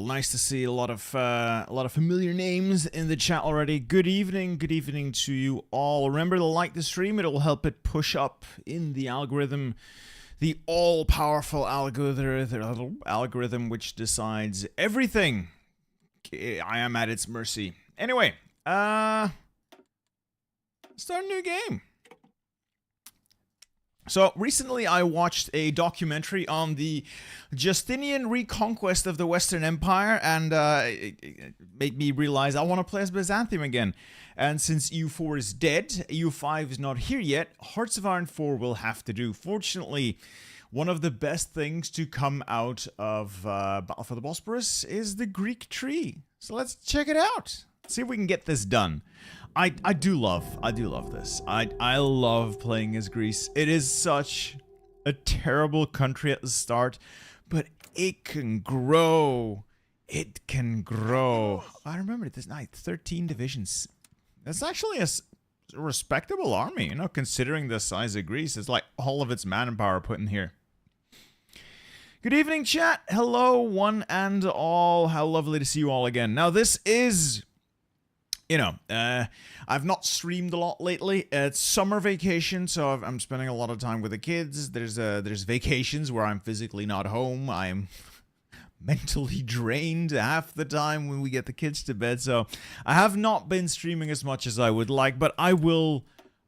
Nice to see a lot of familiar names in the chat already. Good evening to you all. Remember to like the stream; it will help it push up in the algorithm, the all-powerful algorithm which decides everything. I am at its mercy. Anyway, start a new game. So, recently I watched a documentary on the Justinian reconquest of the Western Empire, and it made me realize I want to play as Byzantium again. And since EU4 is dead, EU5 is not here yet, Hearts of Iron 4 will have to do. Fortunately, one of the best things to come out of Battle for the Bosporus is the Greek tree. So let's check it out. See if we can get this done. I do love this. I love playing as Greece. It is such a terrible country at the start, but it can grow. It can grow. I remember this night, 13 divisions. That's actually a respectable army, you know, considering the size of Greece. It's like all of its manpower put in here. Good evening, chat. Hello, one and all. How lovely to see you all again. Now, this is... You know, I've not streamed a lot lately. It's summer vacation, so I'm spending a lot of time with the kids. There's vacations where I'm physically not home. I'm mentally drained half the time when we get the kids to bed. So I have not been streaming as much as I would like, but I will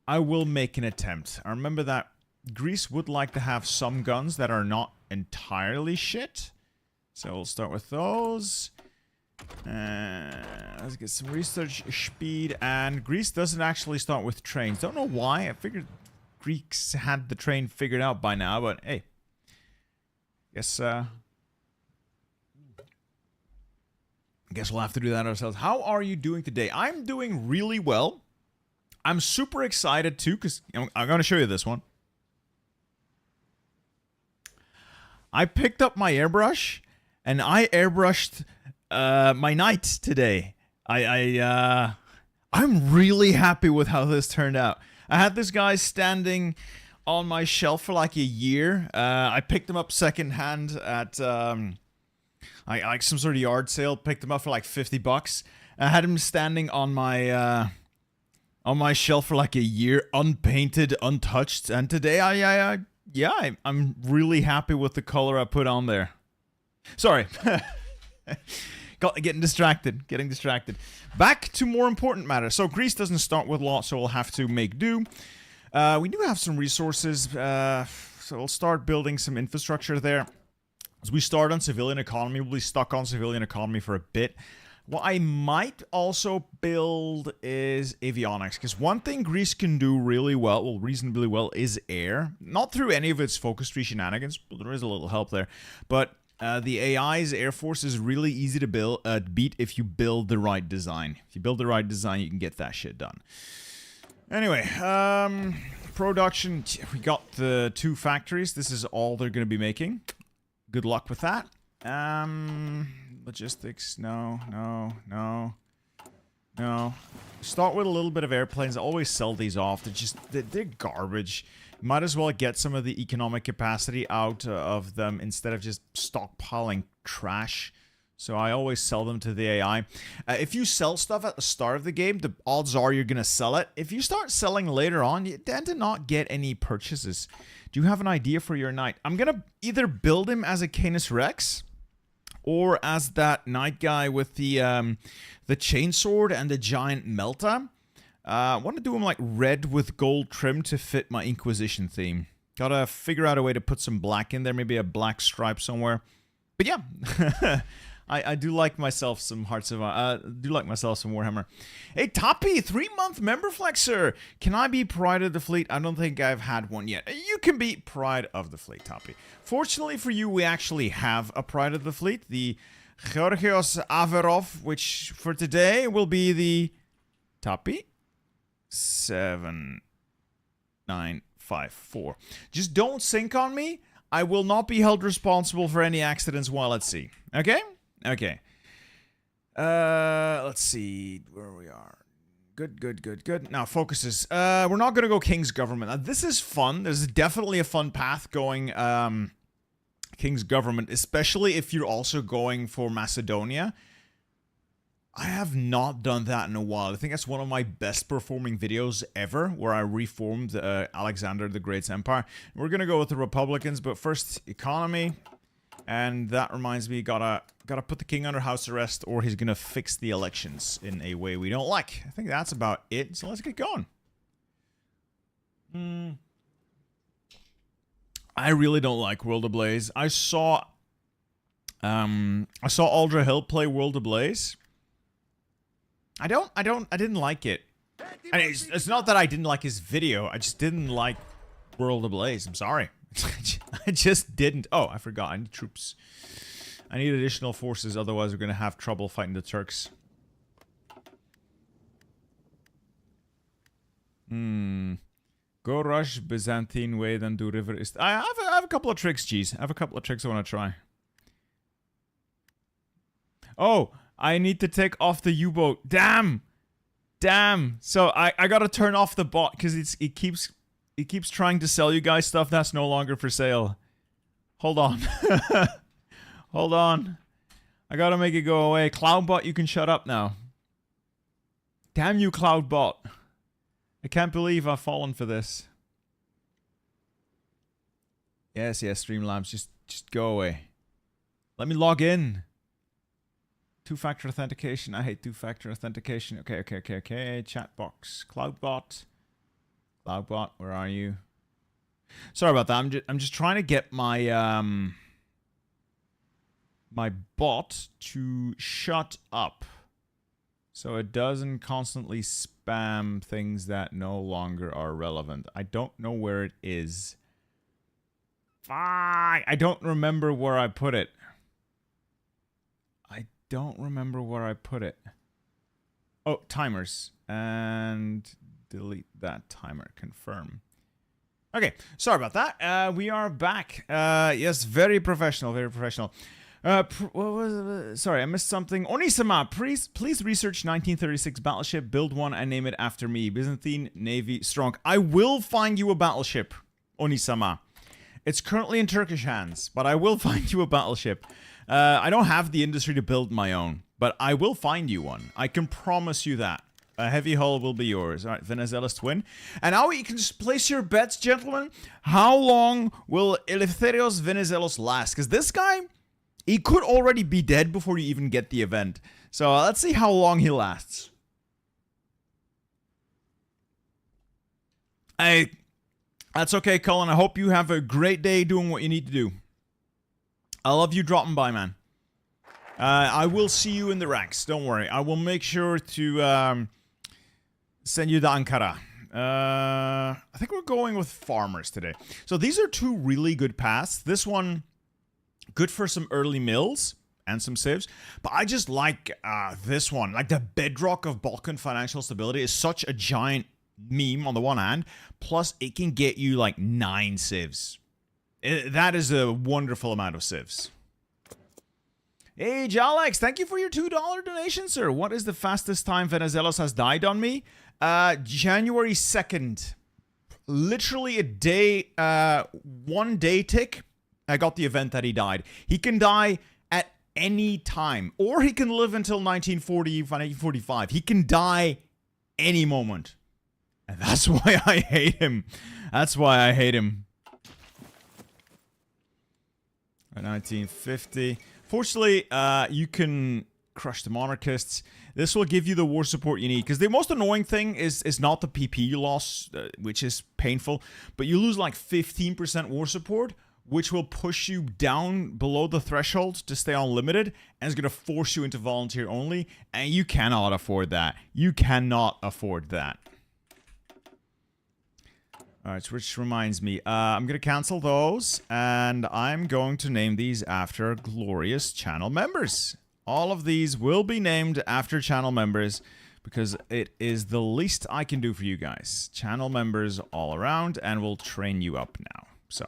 make an attempt. I remember that Greece would like to have some guns that are not entirely shit. So we'll start with those. Let's get some research speed. And Greece doesn't actually start with trains. Don't know why. I figured Greeks had the train figured out by now, but hey. Guess we'll have to do that ourselves. How are you doing today? I'm doing really well. I'm super excited too, because I'm going to show you this one. I picked up my airbrush, and I airbrushed my knight today. I'm really happy with how this turned out. I had this guy standing on my shelf for like a year. I picked him up secondhand at like some sort of yard sale. Picked him up for like $50. I had him standing on my shelf for like a year, unpainted, untouched. And today, I'm really happy with the color I put on there. Sorry. Getting distracted. Back to more important matters. So Greece doesn't start with a lot, so we'll have to make do. We do have some resources, so we'll start building some infrastructure there. As we start on civilian economy, we'll be stuck on civilian economy for a bit. What I might also build is avionics, because one thing Greece can do really well, reasonably well, is air. Not through any of its focus tree shenanigans, but there is a little help there. But the AI's Air Force is really easy to beat if you build the right design. If you build the right design, you can get that shit done. Anyway, production. We got the 2 factories. This is all they're going to be making. Good luck with that. Logistics. No. Start with a little bit of airplanes. I always sell these off. They're garbage. Might as well get some of the economic capacity out of them instead of just stockpiling trash. So I always sell them to the AI. If you sell stuff at the start of the game, the odds are you're going to sell it. If you start selling later on, you tend to not get any purchases. Do you have an idea for your knight? I'm going to either build him as a Canis Rex or as that knight guy with the chainsword and the giant melta. I want to do him like red with gold trim to fit my Inquisition theme. Gotta figure out a way to put some black in there, maybe a black stripe somewhere. But yeah, I do like myself some Hearts of do like myself some Warhammer. Hey, Toppy, 3-month member flexer. Can I be Pride of the Fleet? I don't think I've had one yet. You can be Pride of the Fleet, Toppy. Fortunately for you, we actually have a Pride of the Fleet, the Georgios Averov, which for today will be the Toppy 7954. Just don't sink on me. I will not be held responsible for any accidents while at sea. Okay? Okay. Let's see where we are. Good. Now, focuses. We're not going to go King's Government. Now, this is fun. There's definitely a fun path going king's government, especially if you're also going for Macedonia. I have not done that in a while. I think that's one of my best performing videos ever, where I reformed Alexander the Great's empire. We're gonna go with the Republicans, but first economy, and that reminds me, gotta put the king under house arrest, or he's gonna fix the elections in a way we don't like. I think that's about it. So let's get going. I really don't like World Ablaze. I saw Aldra Hill play World Ablaze. I didn't like it. And it's not that I didn't like his video. I just didn't like World Ablaze. I'm sorry. I just didn't. Oh, I forgot. I need troops. I need additional forces. Otherwise, we're going to have trouble fighting the Turks. Go rush Byzantine way, then do river east. I have a couple of tricks, geez. I have a couple of tricks I want to try. Oh, I need to take off the U-boat. Damn! Damn! So I gotta turn off the bot because it keeps trying to sell you guys stuff that's no longer for sale. Hold on. Hold on. I gotta make it go away. Cloudbot, you can shut up now. Damn you, Cloudbot. I can't believe I've fallen for this. Yes, Streamlabs, just go away. Let me log in. Two-factor authentication. I hate two-factor authentication. Okay. Chat box. Cloudbot. Cloudbot, where are you? Sorry about that. I'm just trying to get my my bot to shut up, so it doesn't constantly spam things that no longer are relevant. I don't know where it is. I don't remember where I put it. Don't remember where I put it. Oh, timers. And delete that timer. Confirm. Okay, sorry about that. We are back. Yes, very professional, very professional. What was sorry, I missed something. Onisama, please research 1936 battleship, build one, and name it after me. Byzantine Navy strong. I will find you a battleship, Onisama. It's currently in Turkish hands, but I will find you a battleship. I don't have the industry to build my own, but I will find you one. I can promise you that. A heavy hull will be yours. All right, Venizelos twin. And now you can just place your bets, gentlemen. How long will Eleftherios Venizelos last? Because this guy, he could already be dead before you even get the event. So let's see how long he lasts. That's okay, Colin. I hope you have a great day doing what you need to do. I love you dropping by, man. I will see you in the ranks. Don't worry. I will make sure to send you to Ankara. I think we're going with farmers today. So these are two really good paths. This one, good for some early mills and some saves. But I just like this one. Like the bedrock of Balkan financial stability is such a giant meme on the one hand. Plus, it can get you like 9 civs. That is a wonderful amount of civs. Hey, Jalex, thank you for your $2 donation, sir. What is the fastest time Venizelos has died on me? January 2nd. Literally a day, 1 day tick, I got the event that he died. He can die at any time. Or he can live until 1940, 1945. He can die any moment. And that's why I hate him. That's why I hate him. 1950. Fortunately, you can crush the monarchists. This will give you the war support you need. Because the most annoying thing is not the PP loss, which is painful. But you lose like 15% war support, which will push you down below the threshold to stay unlimited. And it's going to force you into volunteer only. And you cannot afford that. You cannot afford that. Alright, which reminds me, I'm going to cancel those, and I'm going to name these after glorious channel members. All of these will be named after channel members, because it is the least I can do for you guys. Channel members all around, and we'll train you up now. So,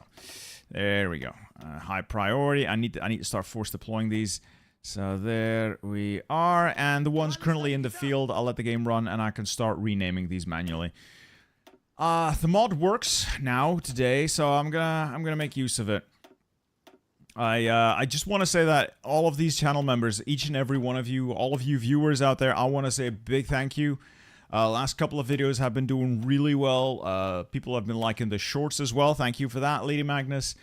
there we go. High priority. I need to start force deploying these. So there we are, and the ones currently in the field, I'll let the game run, and I can start renaming these manually. The mod works now today, so I'm gonna make use of it. I just want to say that all of these channel members, each and every one of you, all of you viewers out there, I want to say a big thank you. Last couple of videos have been doing really well. People have been liking the shorts as well. Thank you for that, Lady Magnus.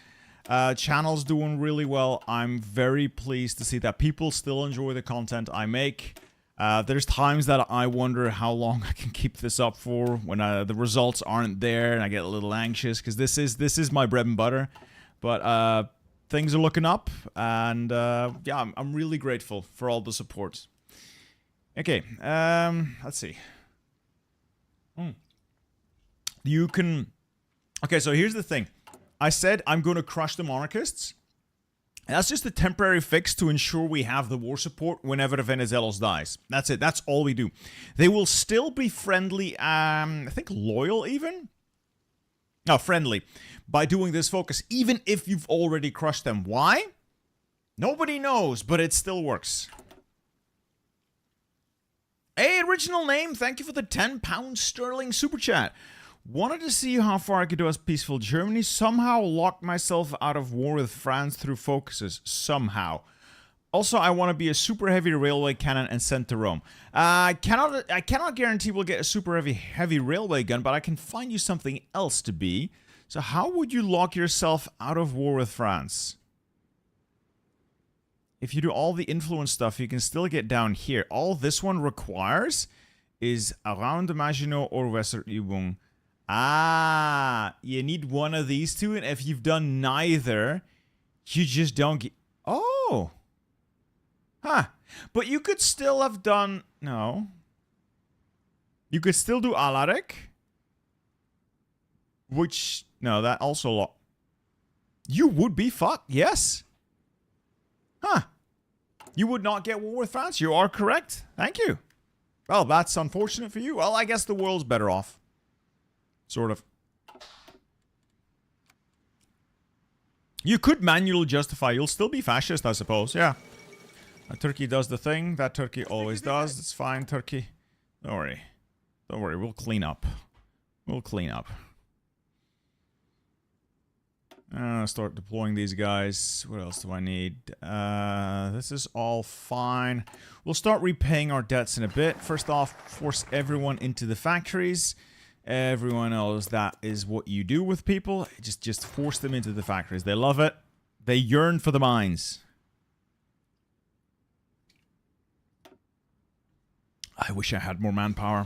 Channel's doing really well. I'm very pleased to see that people still enjoy the content I make. There's times that I wonder how long I can keep this up for when the results aren't there and I get a little anxious because this is my bread and butter. But things are looking up, and yeah, I'm really grateful for all the support. Okay, let's see. You can... Okay, so here's the thing. I said I'm going to crush the monarchists. That's just a temporary fix to ensure we have the war support whenever Venizelos dies. That's it. That's all we do. They will still be friendly, I think loyal even? No, friendly. By doing this focus, even if you've already crushed them. Why? Nobody knows, but it still works. Hey, original name, thank you for the £10 sterling super chat. Wanted to see how far I could do as peaceful Germany. Somehow locked myself out of war with France through focuses. Somehow. Also, I want to be a super heavy railway cannon and sent to Rome. I cannot guarantee we'll get a super heavy railway gun, but I can find you something else to be. So how would you lock yourself out of war with France? If you do all the influence stuff, you can still get down here. All this one requires is around Maginot or Westerübung. Ah, you need one of these two, and if you've done neither, you just don't get... Oh! Huh. But you could still have done... No. You could still do Alaric. Which... No, that also... You would be fucked, yes. Huh. You would not get war with France. You are correct. Thank you. Well, that's unfortunate for you. Well, I guess the world's better off. Sort of. You could manually justify. You'll still be fascist, I suppose. Yeah. Turkey does the thing that Turkey always does. It's fine, Turkey. Don't worry. Don't worry. We'll clean up. We'll clean up. Start deploying these guys. What else do I need? This is all fine. We'll start repaying our debts in a bit. First off, force everyone into the factories. Everyone else, that is what you do with people. Just force them into the factories. They love it. They yearn for the mines. I wish I had more manpower.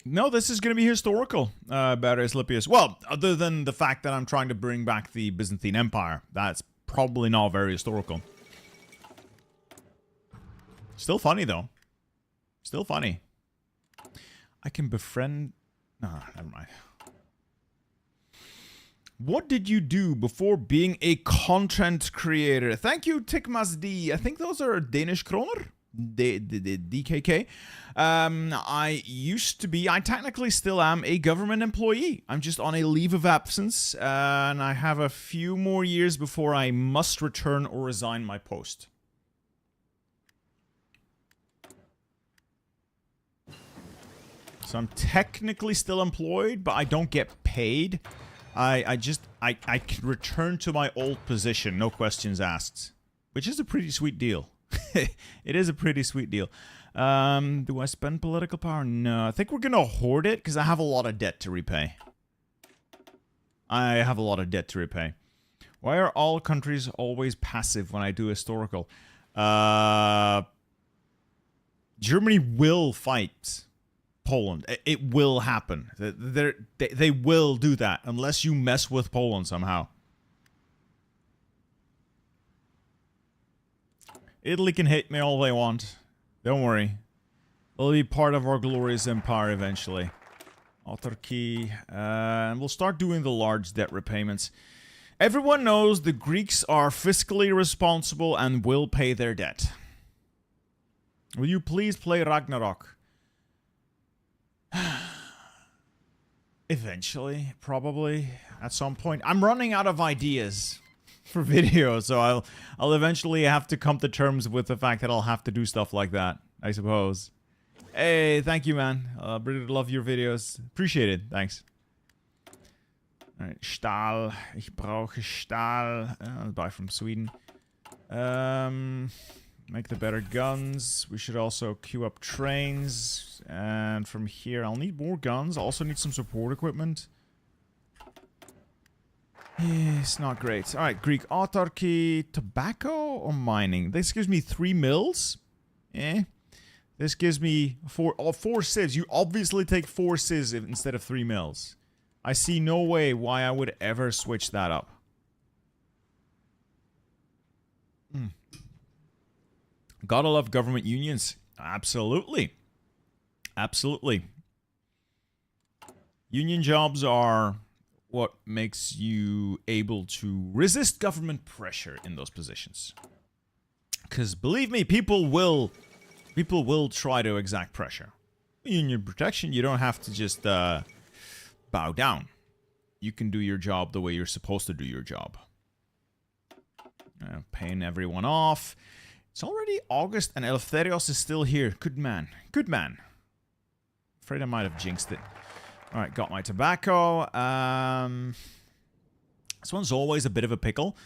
No, this is going to be historical, Barrius Lipius. Well, other than the fact that I'm trying to bring back the Byzantine Empire. That's probably not very historical. Still funny, though. Still funny. I can befriend... No, never mind. What did you do before being a content creator? Thank you, Tikmas D. I think those are Danish kroner. DKK. I used to be, I technically still am a government employee. I'm just on a leave of absence, and I have a few more years before I must return or resign my post. So I'm technically still employed, but I don't get paid. I can return to my old position, no questions asked. Which is a pretty sweet deal. It is a pretty sweet deal. Do I spend political power? No. I think we're gonna hoard it, because I have a lot of debt to repay. I have a lot of debt to repay. Why are all countries always passive when I do historical? Germany will fight Poland. It will happen. They will do that unless you mess with Poland somehow. Italy can hate me all they want. Don't worry. It'll be part of our glorious empire eventually. Autarky. And we'll start doing the large debt repayments. Everyone knows the Greeks are fiscally responsible and will pay their debt. Will you please play Ragnarok? Eventually, probably, at some point. I'm running out of ideas for videos, so I'll eventually have to come to terms with the fact that I'll have to do stuff like that, I suppose. Hey, thank you, man. Really love your videos. Appreciate it. Thanks. Alright, Stahl. Ich brauche Stahl. I'll buy from Sweden. Make the better guns. We should also queue up trains. And from here, I'll need more guns. Also need some support equipment. It's not great. Alright, Greek autarky. Tobacco or mining? This gives me 3 mills. This gives me 4 civs. You obviously take 4 civs instead of 3 mills. I see no way why I would ever switch that up. Gotta love government unions. Absolutely. Absolutely. Union jobs are what makes you able to resist government pressure in those positions. Because believe me, people will try to exact pressure. Union protection, you don't have to just bow down. You can do your job the way you're supposed to do your job. Paying everyone off. It's already August and Eleftherios is still here. Good man. Good man. Afraid I might have jinxed it. Alright, got my tobacco. This one's always a bit of a pickle.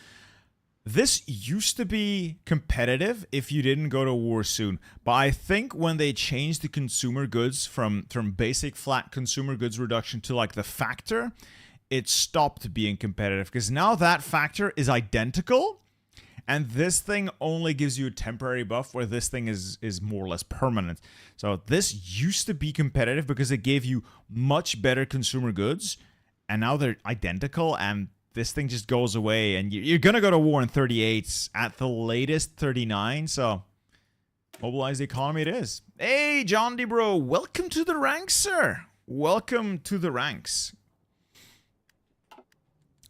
This used to be competitive if you didn't go to war soon. But I think when they changed the consumer goods from basic flat consumer goods reduction to like the factor, it stopped being competitive. Because now that factor is identical. And this thing only gives you a temporary buff where this thing is more or less permanent. So this used to be competitive because it gave you much better consumer goods. And now they're identical and this thing just goes away. And you're going to go to war in 38, at the latest 39. So mobilize the economy it is. Hey, John D. Bro, welcome to the ranks, sir. Welcome to the ranks.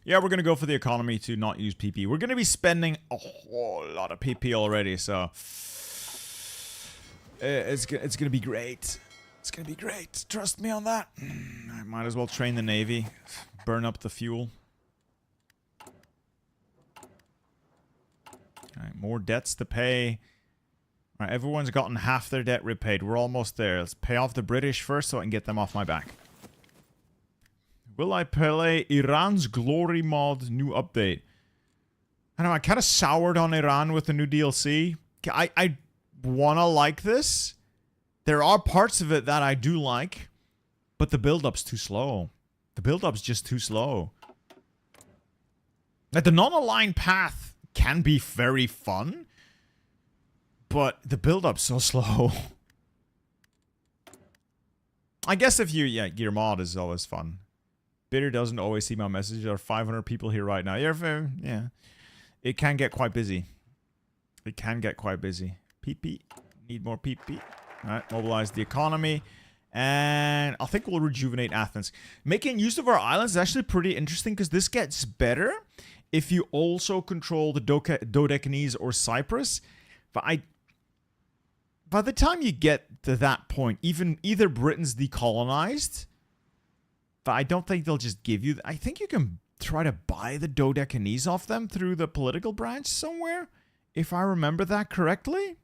Yeah, we're going to go for the economy to not use PP. We're going to be spending a whole lot of PP already, so it's going to be great. It's going to be great. Trust me on that. I might as well train the Navy. Burn up the fuel. Alright, more debts to pay. Alright, everyone's gotten half their debt repaid. We're almost there. Let's pay off the British first so I can get them off my back. Will I play Iran's Glory mod new update? I don't know, I kind of soured on Iran with the new DLC. I want to like this. There are parts of it that I do like, but the build-up's too slow. The build-up's just too slow. Like, the non-aligned path can be very fun, but the build-up's so slow. I guess if you, your mod is always fun. Bitter doesn't always see my message. There are 500 people here right now. Yeah. It can get quite busy. It can get quite busy. PP. Need more PP. Alright, mobilize the economy. And I think we'll rejuvenate Athens. Making use of our islands is actually pretty interesting because this gets better if you also control the Dodecanese or Cyprus. But by the time you get to that point, either Britain's decolonized... But I don't think they'll just give you... I think you can try to buy the Dodecanese off them through the political branch somewhere. If I remember that correctly.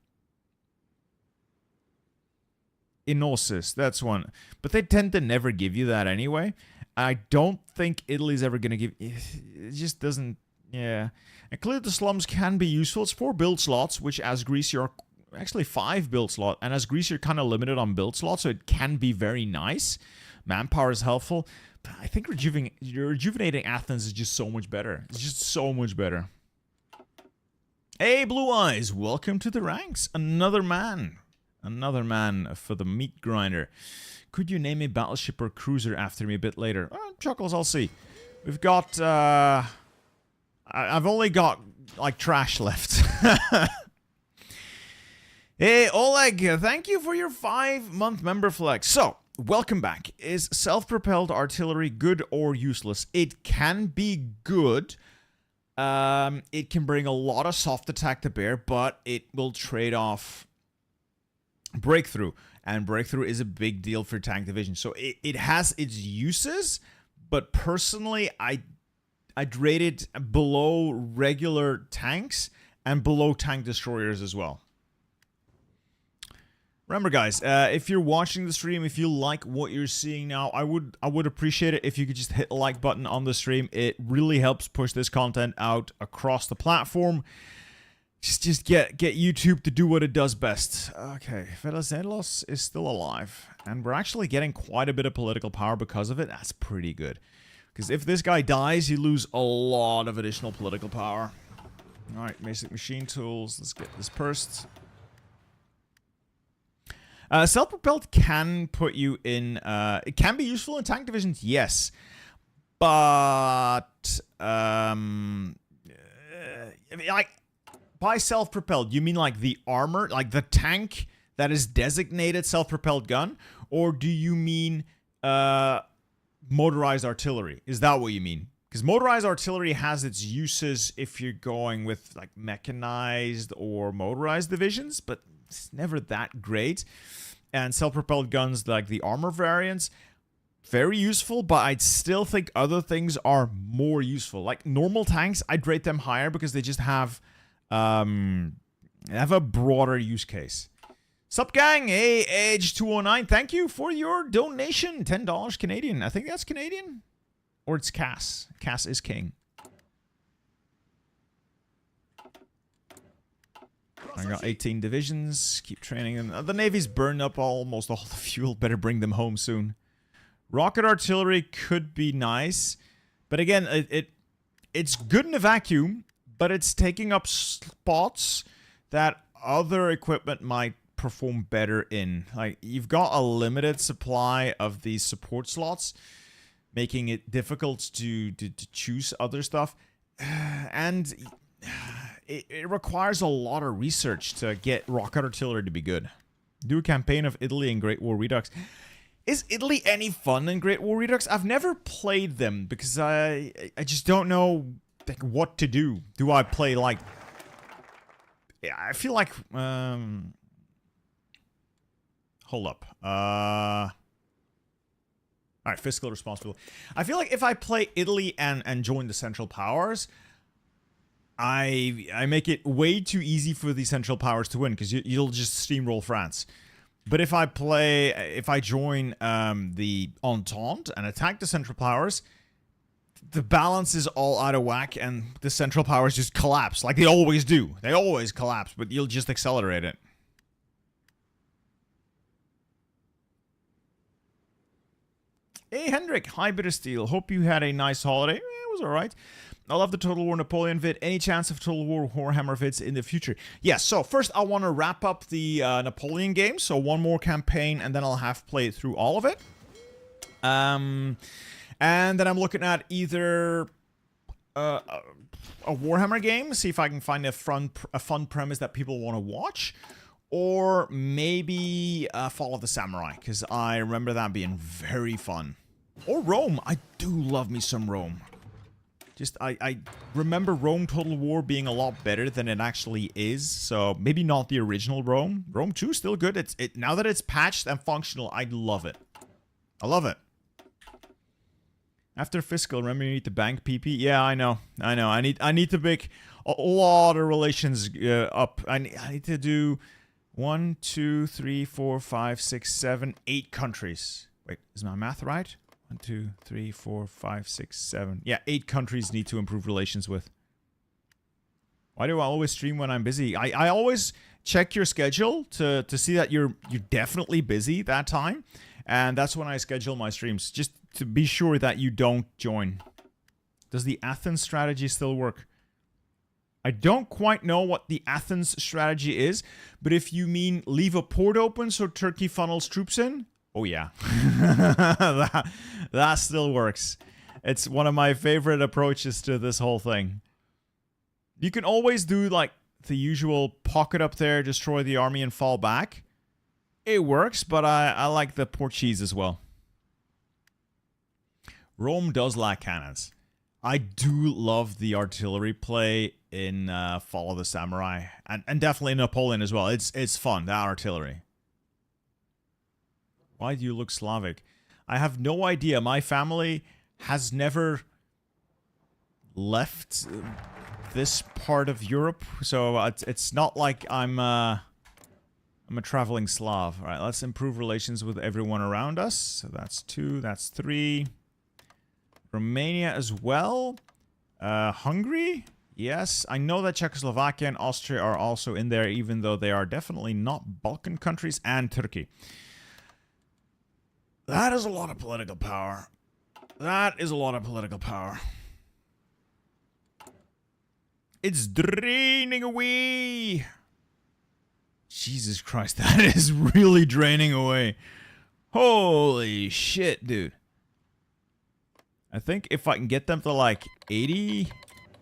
Enosis, that's one. But they tend to never give you that anyway. I don't think Italy's ever going to give... It just doesn't... Yeah. And clearly the slums can be useful. It's 4 build slots, which as Greece you're... Actually 5 build slot. And as Greece you're kind of limited on build slots, so it can be very nice. Manpower is helpful, but I think rejuvenating Athens is just so much better. It's just so much better. Hey, Blue Eyes, welcome to the ranks. Another man for the meat grinder. Could you name a battleship or cruiser after me a bit later? Chuckles, I'll see. We've got, I've only got, like, trash left. Hey, Oleg, thank you for your 5-month member flex. So, welcome back. Is self-propelled artillery good or useless? It can be good. It can bring a lot of soft attack to bear, but it will trade off breakthrough. And breakthrough is a big deal for tank division. So it has its uses, but personally, I'd rate it below regular tanks and below tank destroyers as well. Remember, guys, if you're watching the stream, if you like what you're seeing now, I would appreciate it if you could just hit the like button on the stream. It really helps push this content out across the platform. Just get YouTube to do what it does best. Okay, Venizelos is still alive, and we're actually getting quite a bit of political power because of it. That's pretty good. Because if this guy dies, you lose a lot of additional political power. All right, basic machine tools. Let's get this pursed. Self-propelled can put you in, it can be useful in tank divisions, yes. But, like, by self-propelled, you mean like the armor, like the tank that is designated self-propelled gun? Or do you mean, motorized artillery? Is that what you mean? Because motorized artillery has its uses if you're going with, like, mechanized or motorized divisions, but it's never that great. And self-propelled guns like the armor variants, very useful, but I'd still think other things are more useful. Like normal tanks, I'd rate them higher because they just have a broader use case. Sup gang, hey, Age209, thank you for your donation, $10 Canadian. I think that's Canadian, or it's Cass. Cass is king. I got 18 divisions. Keep training them. The Navy's burned up almost all the fuel. Better bring them home soon. Rocket artillery could be nice. But again, it's good in a vacuum, but it's taking up spots that other equipment might perform better in. Like, you've got a limited supply of these support slots, making it difficult to choose other stuff. And it requires a lot of research to get rocket artillery to be good. Do a campaign of Italy and Great War Redux. Is Italy any fun in Great War Redux? I've never played them because I just don't know, like, what to do. Do I play, like... Yeah, I feel like... Hold up. Alright, fiscal responsibility. I feel like if I play Italy and join the Central Powers... I make it way too easy for the Central Powers to win, because you'll just steamroll France. But if I join the Entente and attack the Central Powers, the balance is all out of whack, and the Central Powers just collapse, like they always do. They always collapse, but you'll just accelerate it. Hey Hendrik, hi Bitter Steel. Hope you had a nice holiday. It was alright. I love the Total War Napoleon vid. Any chance of Total War Warhammer vids in the future? Yes, so first I want to wrap up the Napoleon game. So one more campaign, and then I'll have played through all of it. And then I'm looking at either a Warhammer game, see if I can find a fun premise that people want to watch. Or maybe Fall of the Samurai, because I remember that being very fun. Or Rome. I do love me some Rome. Just, I remember Rome Total War being a lot better than it actually is, so maybe not the original Rome. Rome 2 still good. Now that it's patched and functional, I love it. I love it. After fiscal, remember you need to bank PP? Yeah, I know. I need to make a lot of relations up. I need to do 1, 2, 3, 4, 5, 6, 7, 8 countries. Wait, is my math right? 1, 2, 3, 4, 5, 6, 7. Yeah, 8 countries need to improve relations with. Why do I always stream when I'm busy? I always check your schedule to see that you're definitely busy that time. And that's when I schedule my streams, just to be sure that you don't join. Does the Athens strategy still work? I don't quite know what the Athens strategy is, but if you mean leave a port open so Turkey funnels troops in, oh yeah, that still works. It's one of my favorite approaches to this whole thing. You can always do like the usual pocket up there, destroy the army and fall back. It works, but I like the Portuguese as well. Rome does lack cannons. I do love the artillery play in Fall of the Samurai, and definitely Napoleon as well. It's fun, that artillery. Why do you look Slavic? I have no idea. My family has never left this part of Europe, so it's not like I'm I'm a traveling Slav. All right, let's improve relations with everyone around us. So that's 2, that's 3. Romania as well. Hungary? Yes. I know that Czechoslovakia and Austria are also in there, even though they are definitely not Balkan countries. And Turkey. That is a lot of political power. That is a lot of political power. It's draining away. Jesus Christ, that is really draining away. Holy shit, dude. I think if I can get them to like 80,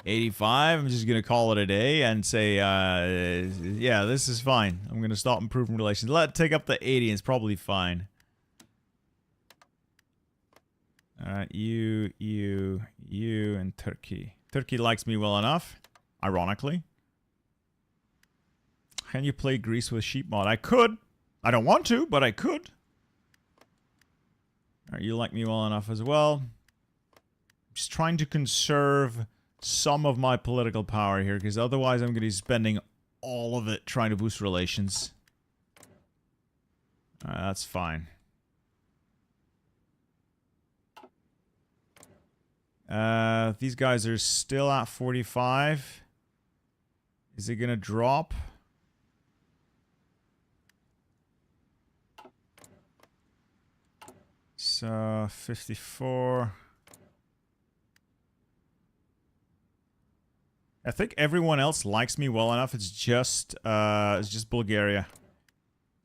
85, I'm just going to call it a day and say, yeah, this is fine. I'm going to stop improving relations. Let it take up to 80 and it's probably fine. Alright, you, and Turkey. Turkey likes me well enough, ironically. Can you play Greece with sheep mod? I could. I don't want to, but I could. Alright, you like me well enough as well. Just trying to conserve some of my political power here, because otherwise I'm going to be spending all of it trying to boost relations. Alright, that's fine. These guys are still at 45. Is it going to drop? So, 54. I think everyone else likes me well enough. It's just Bulgaria.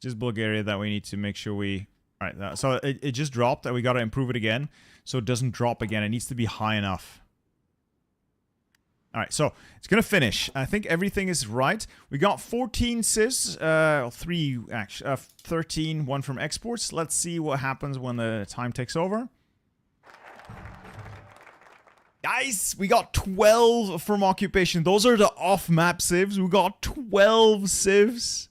Just Bulgaria that we need to make sure we... Alright, so it just dropped and we gotta improve it again. So it doesn't drop again. It needs to be high enough. Alright, so it's gonna finish. I think everything is right. We got 14 civs, 3 actually, 13, 1 from exports. Let's see what happens when the time takes over. Nice! We got 12 from occupation. Those are the off-map civs. We got 12 civs.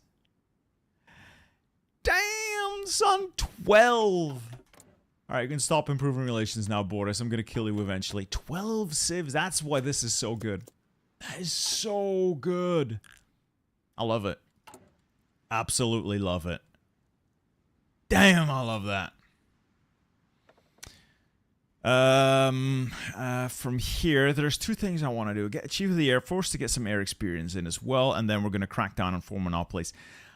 Damn, son, 12! Alright, you can stop improving relations now, Boris. I'm gonna kill you eventually. 12 civs, that's why this is so good. That is so good. I love it. Absolutely love it. Damn, I love that. From here, there's 2 things I want to do. Get Chief of the Air Force to get some air experience in as well, and then we're gonna crack down on 4 monopolies.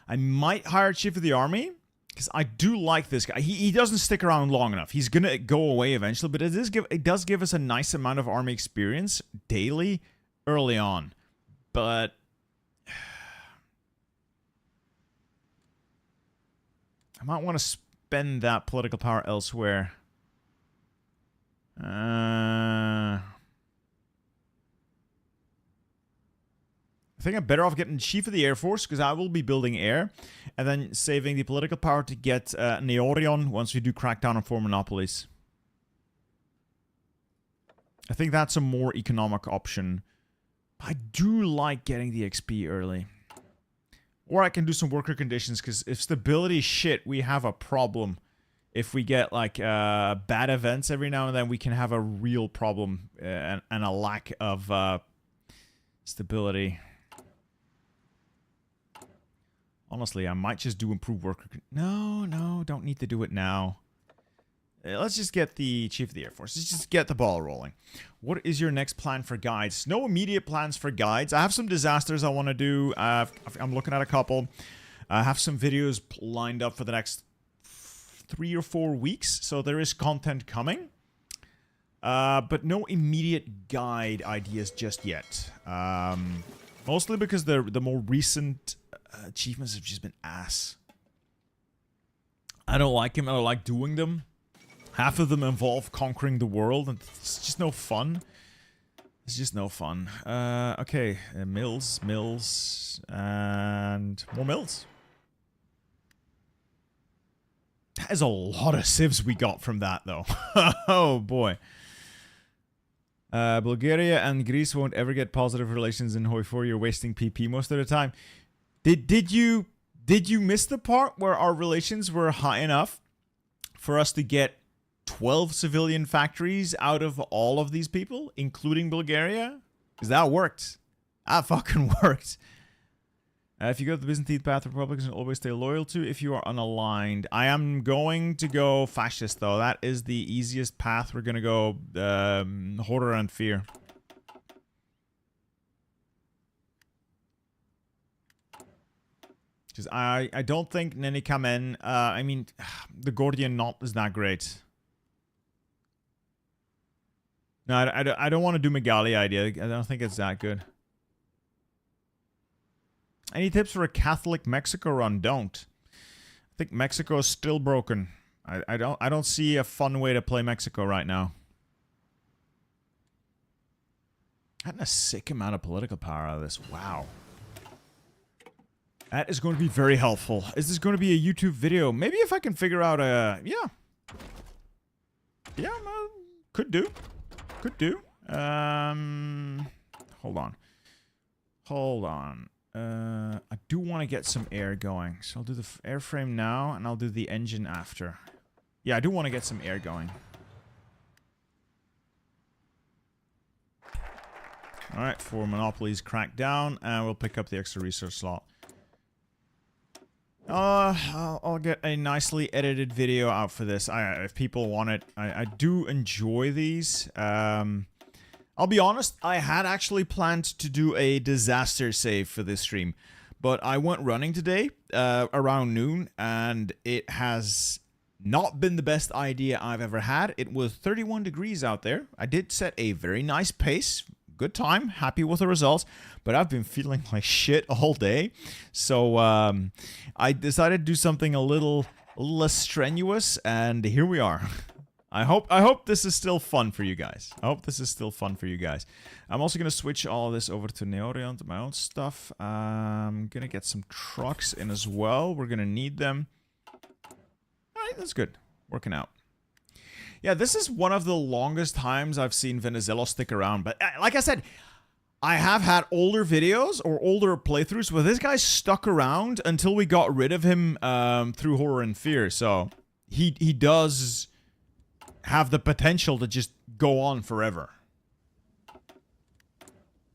I might hire Chief of the Army, because I do like this guy. He doesn't stick around long enough. He's gonna go away eventually, but it does give us a nice amount of army experience daily early on. But I might want to spend that political power elsewhere. I think I'm better off getting Chief of the Air Force, because I will be building air, and then saving the political power to get Neorion once we do crack down on 4 monopolies. I think that's a more economic option. I do like getting the XP early. Or I can do some worker conditions, because if stability is shit, we have a problem. If we get, like, bad events every now and then, we can have a real problem and a lack of stability. Honestly, I might just do improve worker... No, don't need to do it now. Let's just get the Chief of the Air Force. Let's just get the ball rolling. What is your next plan for guides? No immediate plans for guides. I have some disasters I want to do. I'm looking at a couple. I have some videos lined up for the next 3 or 4 weeks, so there is content coming. But no immediate guide ideas just yet. Mostly because the more recent achievements have just been ass. I don't like them. I don't like doing them. Half of them involve conquering the world, and it's just no fun. It's just no fun. Okay, mills, and more mills. That is a lot of civs we got from that, though. Oh, boy. Bulgaria and Greece won't ever get positive relations in Hoi4. You're wasting PP most of the time. Did you miss the part where our relations were high enough for us to get 12 civilian factories out of all of these people, including Bulgaria? Because that worked. That fucking worked. If you go to the Byzantine path, Republicans will always stay loyal to. If you are unaligned, I am going to go fascist, though. That is the easiest path. We're going to go horror and fear. Because I don't think Nene Kamen, I mean, the Gordian knot is not great. No, I don't want to do Megali idea. I don't think it's that good. Any tips for a Catholic Mexico run? Don't. I think Mexico is still broken. I don't see a fun way to play Mexico right now. Getting a sick amount of political power out of this. Wow. That is going to be very helpful. Is this going to be a YouTube video? Maybe if I can figure out a... Yeah. Yeah, could do. Could do. Hold on. Hold on. I do want to get some air going. So I'll do the airframe now, and I'll do the engine after. Yeah, I do want to get some air going. Alright, for Monopoly's cracked down, and we'll pick up the extra research slot. I'll get a nicely edited video out for this. If people want it, I do enjoy these. I'll be honest, I had actually planned to do a disaster save for this stream, but I went running today, around noon, and it has not been the best idea I've ever had. It was 31 degrees out there. I did set a very nice pace. Good time, happy with the results, but I've been feeling like shit all day, so I decided to do something a little less strenuous, and here we are. I hope this is still fun for you guys. I hope this is still fun for you guys. I'm also gonna switch all of this over to Neorion, my own stuff. I'm gonna get some trucks in as well. We're gonna need them. All right, that's good. Working out. Yeah, this is one of the longest times I've seen Venizelos stick around. But like I said, I have had older videos or older playthroughs where this guy stuck around until we got rid of him through Horror and Fear. So he does have the potential to just go on forever.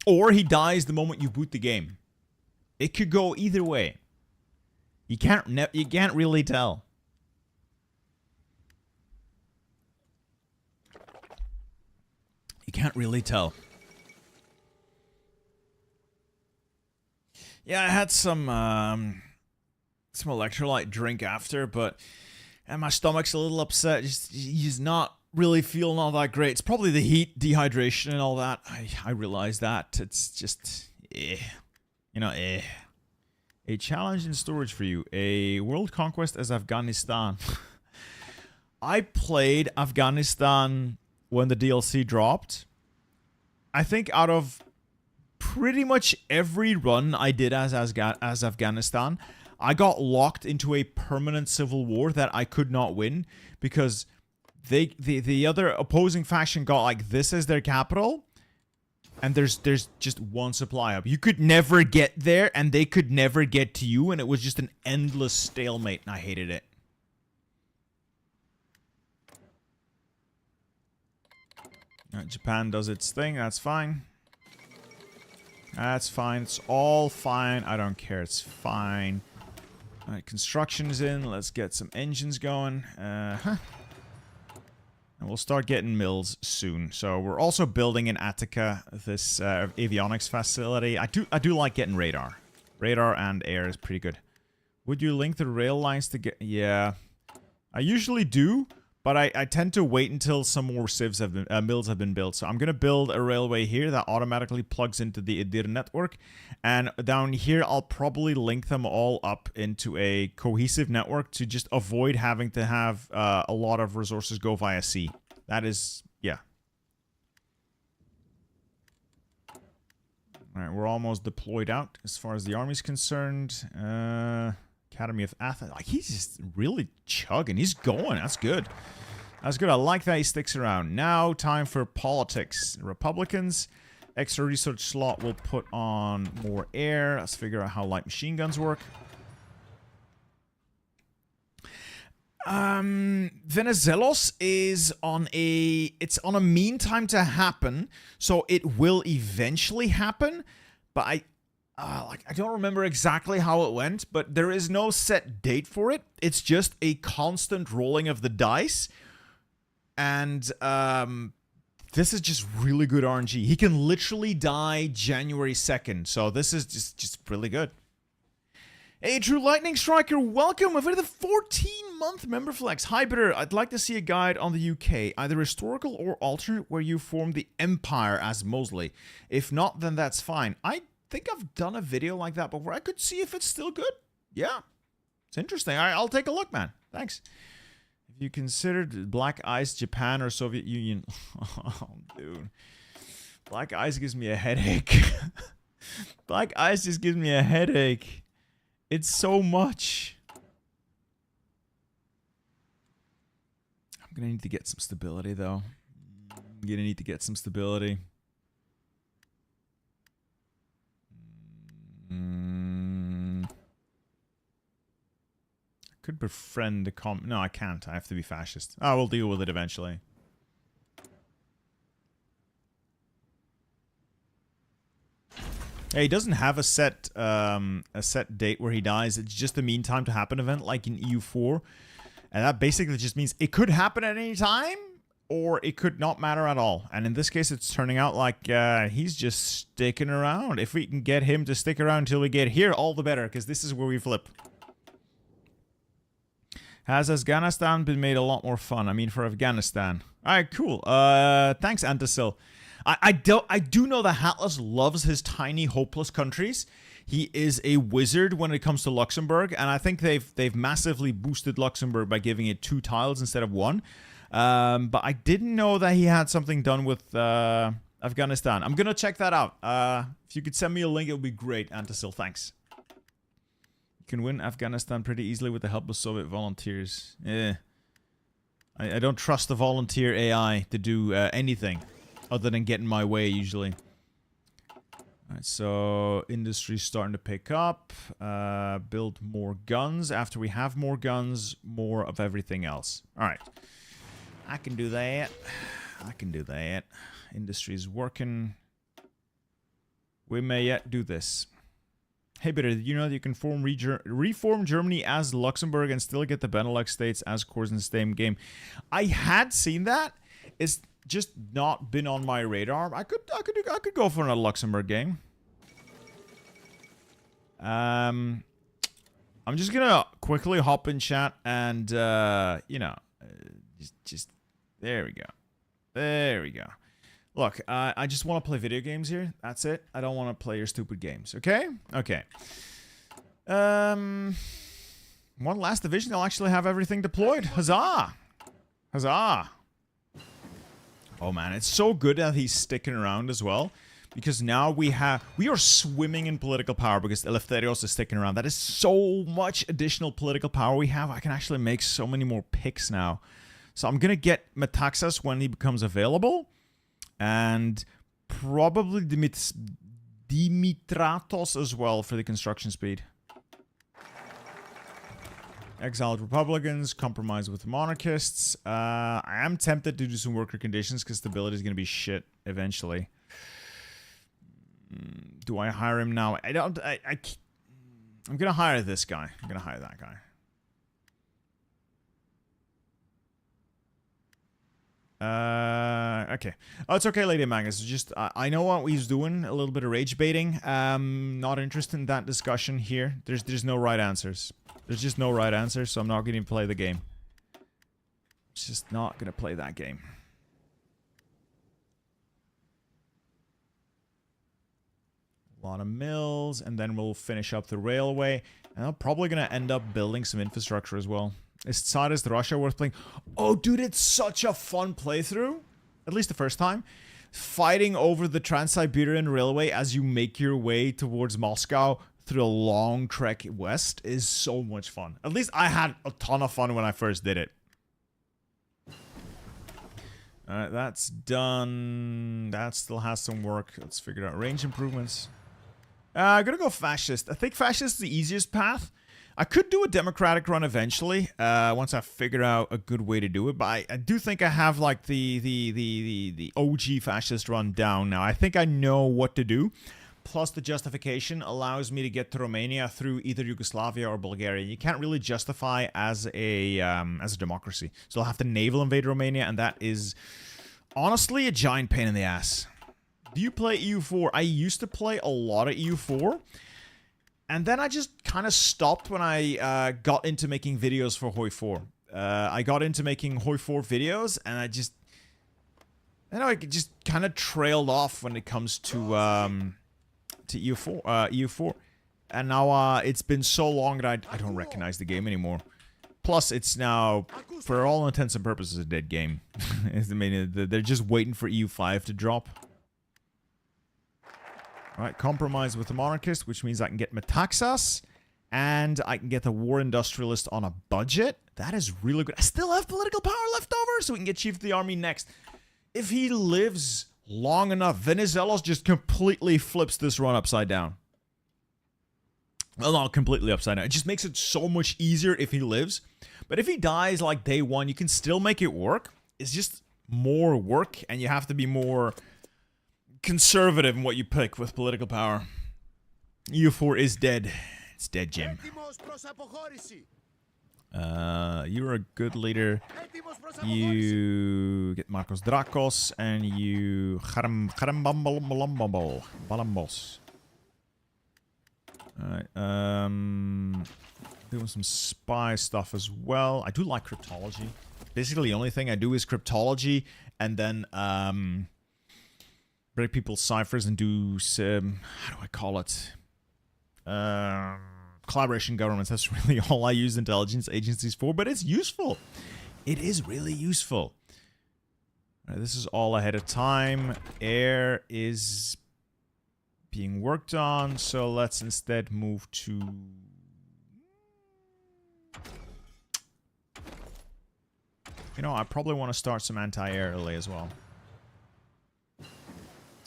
Or he dies the moment you boot the game. It could go either way. You can't really tell. You can't really tell. Yeah, I had some electrolyte drink after, and my stomach's a little upset. He's not really feeling all that great. It's probably the heat, dehydration, and all that. I realize that. It's just, you know, A challenge in storage for you. A world conquest as Afghanistan. I played Afghanistan when the DLC dropped. I think out of pretty much every run I did as Afghanistan, I got locked into a permanent civil war that I could not win because the other opposing faction got like this as their capital, and there's just one supply hub. You could never get there, and they could never get to you, and it was just an endless stalemate, and I hated it. Japan does its thing, that's fine. That's fine, it's all fine. I don't care, it's fine. Alright, construction is in. Let's get some engines going. And we'll start getting mills soon. So we're also building in Attica this avionics facility. I do like getting radar. Radar and air is pretty good. Would you link the rail lines to get... Yeah. I usually do, but I tend to wait until some more mills have been built. So I'm going to build a railway here that automatically plugs into the Edir network. And down here, I'll probably link them all up into a cohesive network to just avoid having to have a lot of resources go via sea. That is, yeah. Alright, we're almost deployed out as far as the army's concerned. Academy of Athens. Like, he's just really chugging. He's going. That's good. That's good. I like that he sticks around. Now, time for politics. Republicans. Extra research slot will put on more air. Let's figure out how light machine guns work. Venizelos is on a... It's on a mean time to happen, so it will eventually happen, but like I don't remember exactly how it went, but there is no set date for it. It's just a constant rolling of the dice. And this is just really good RNG. He can literally die January 2nd. So this is just really good. Hey, True Lightning Striker, welcome. I've had the 14-month member flex. Hi, Bitter. I'd like to see a guide on the UK, either historical or alternate, where you form the Empire as Mosley. If not, then that's fine. I think I've done a video like that before. I could see if it's still good. Yeah, it's interesting. I'll take a look, man. Thanks. If you considered Black Ice, Japan, or Soviet Union... Oh, dude. Black Ice gives me a headache. Black Ice just gives me a headache. It's so much. I'm gonna need to get some stability, though. I'm gonna need to get some stability. I could befriend the No, I can't. I have to be fascist. Oh, we'll deal with it eventually. Yeah, he doesn't have a set date where he dies. It's just a mean time to happen event, like in EU4, and that basically just means it could happen at any time, or it could not matter at all. And in this case, it's turning out like he's just sticking around. If we can get him to stick around until we get here, all the better, because this is where we flip. Has Afghanistan been made a lot more fun? I mean, for Afghanistan. All right, cool. Thanks, Antasil. I do know that Atlas loves his tiny, hopeless countries. He is a wizard when it comes to Luxembourg, and I think they've massively boosted Luxembourg by giving it 2 tiles instead of 1. But I didn't know that he had something done with Afghanistan. I'm gonna check that out. If you could send me a link, it would be great, Antasil. Thanks. You can win Afghanistan pretty easily with the help of Soviet volunteers. Yeah. I don't trust the volunteer AI to do anything other than get in my way, usually. Alright, so industry's starting to pick up. Build more guns. After we have more guns, more of everything else. Alright. I can do that. I can do that. Industry's working. We may yet do this. Hey, Bitter, did you know that you can reform Germany as Luxembourg and still get the Benelux states as cores in the same game? I had seen that. It's just not been on my radar. I could go for another Luxembourg game. I'm just gonna quickly hop in chat and you know, just there we go. There we go. Look, I just want to play video games here. That's it. I don't want to play your stupid games. Okay? Okay. One last division. They'll actually have everything deployed. Huzzah! Huzzah! Oh man, it's so good that he's sticking around as well. Because now we are swimming in political power because Eleftherios is sticking around. That is so much additional political power we have. I can actually make so many more picks now. So I'm gonna get Metaxas when he becomes available. And probably Dimitratos as well for the construction speed. Exiled Republicans, compromise with monarchists. I am tempted to do some worker conditions because stability is going to be shit eventually. Do I hire him now? I'm going to hire this guy. I'm going to hire that guy. Okay. Oh, it's okay, Lady Magnus. It's just, I know what he's doing. A little bit of rage baiting. Not interested in that discussion here. There's no right answers. There's just no right answer, so I'm not going to play the game. Just not going to play that game. A lot of mills, and then we'll finish up the railway. And I'm probably going to end up building some infrastructure as well. Is Tsarist Russia worth playing? Oh, dude, it's such a fun playthrough. At least the first time. Fighting over the Trans-Siberian Railway as you make your way towards Moscow through a long trek west is so much fun. At least I had a ton of fun when I first did it. Alright, that's done. That still has some work. Let's figure out range improvements. I'm gonna go fascist. I think fascist is the easiest path. I could do a democratic run eventually, once I figure out a good way to do it, but I do think I have like the OG fascist run down now. I think I know what to do. plus the justification allows me to get to Romania through either Yugoslavia or Bulgaria. You can't really justify as a democracy. So I'll have to naval invade Romania, and that is honestly a giant pain in the ass. Do you play EU4? I used to play a lot of EU4. And then I just kind of stopped when I got into making videos for Hoi 4. I got into making Hoi 4 videos, and I just kind of trailed off when it comes to EU4. And now it's been so long that I don't recognize the game anymore. Plus, it's now, for all intents and purposes, a dead game. I mean, they're just waiting for EU5 to drop. Alright, compromise with the monarchist, which means I can get Metaxas, and I can get the war industrialist on a budget. That is really good. I still have political power left over, so we can get chief of the army next. If he lives long enough, Venizelos just completely flips this run upside down. Well, not completely upside down. It just makes it so much easier if he lives. But if he dies like day one, you can still make it work. It's just more work, and you have to be more conservative in what you pick with political power. EU4 is dead. It's dead, Jim. You're a good leader. You get Marcos Drakos, and you Balambos. Alright, doing some spy stuff as well. I do like cryptology. Basically, the only thing I do is cryptology, and then, break people's ciphers and do some, how do I call it? Collaboration governments. That's really all I use intelligence agencies for, but it's useful. It is really useful. This is all ahead of time. Air is being worked on, so let's instead move to... You know, I probably want to start some anti-air early as well.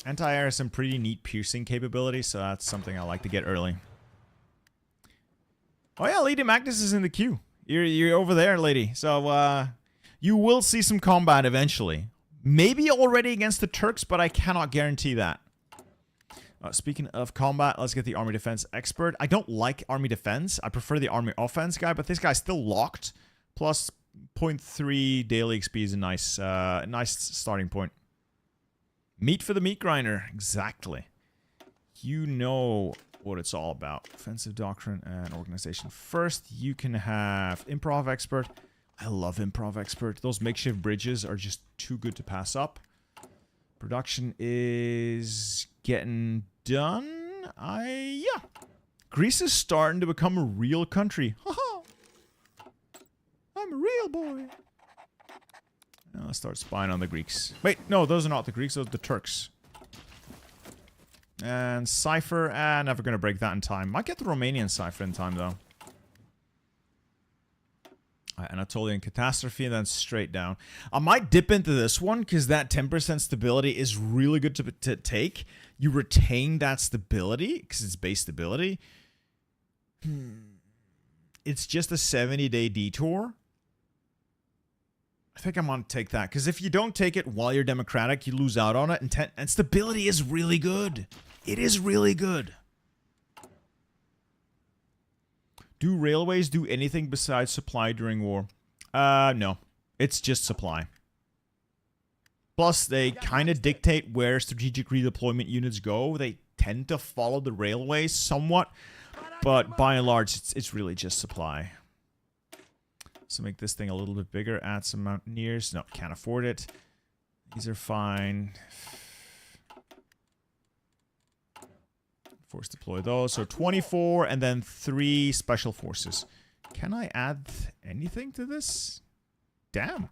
Anti-air has some pretty neat piercing capability, so that's something I like to get early. Oh yeah, Lady Magnus is in the queue. You're over there, lady. So, you will see some combat eventually. Maybe already against the Turks, but I cannot guarantee that. Speaking of combat, let's get the Army Defense Expert. I don't like Army Defense. I prefer the Army Offense guy, but this guy's still locked. Plus 0.3 daily XP is a nice, nice starting point. Meat for the meat grinder. Exactly. You know what it's all about. Offensive doctrine and organization. First, you can have Improv Expert. I love Improv Expert. Those makeshift bridges are just too good to pass up. Production is getting done. Yeah. Greece is starting to become a real country. I'm a real boy. Now let's start spying on the Greeks. Wait, no, those are not the Greeks, those are the Turks. And Cypher, never gonna break that in time. Might get the Romanian Cypher in time, though. Anatolian Catastrophe, and then straight down. I might dip into this one, because that 10% stability is really good to take. You retain that stability, because it's base stability. It's just a 70-day detour. I think I'm gonna take that, because if you don't take it while you're democratic, you lose out on it, and stability is really good. It is really good. Do railways do anything besides supply during war? No. It's just supply. Plus, they kind of dictate where strategic redeployment units go. They tend to follow the railways somewhat, but by and large, it's really just supply. So make this thing a little bit bigger. Add some mountaineers. No, can't afford it. These are fine. Force deploy those. So 24 and then 3 special forces. Can I add anything to this? Damn.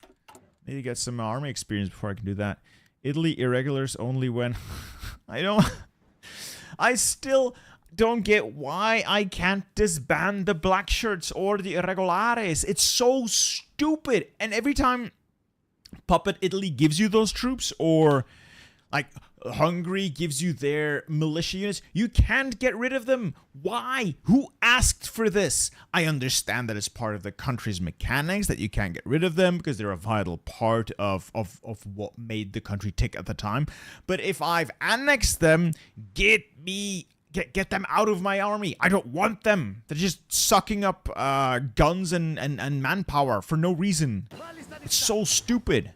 Need to get some army experience before I can do that. Italy irregulars only when... I still don't get why I can't disband the black shirts or the irregulares. It's so stupid. And every time Puppet Italy gives you those troops, or Like, Hungary gives you their militia units. You can't get rid of them. Why? Who asked for this? I understand that it's part of the country's mechanics that you can't get rid of them because they're a vital part of what made the country tick at the time. But if I've annexed them, get them out of my army. I don't want them. They're just sucking up guns and manpower for no reason. It's so stupid.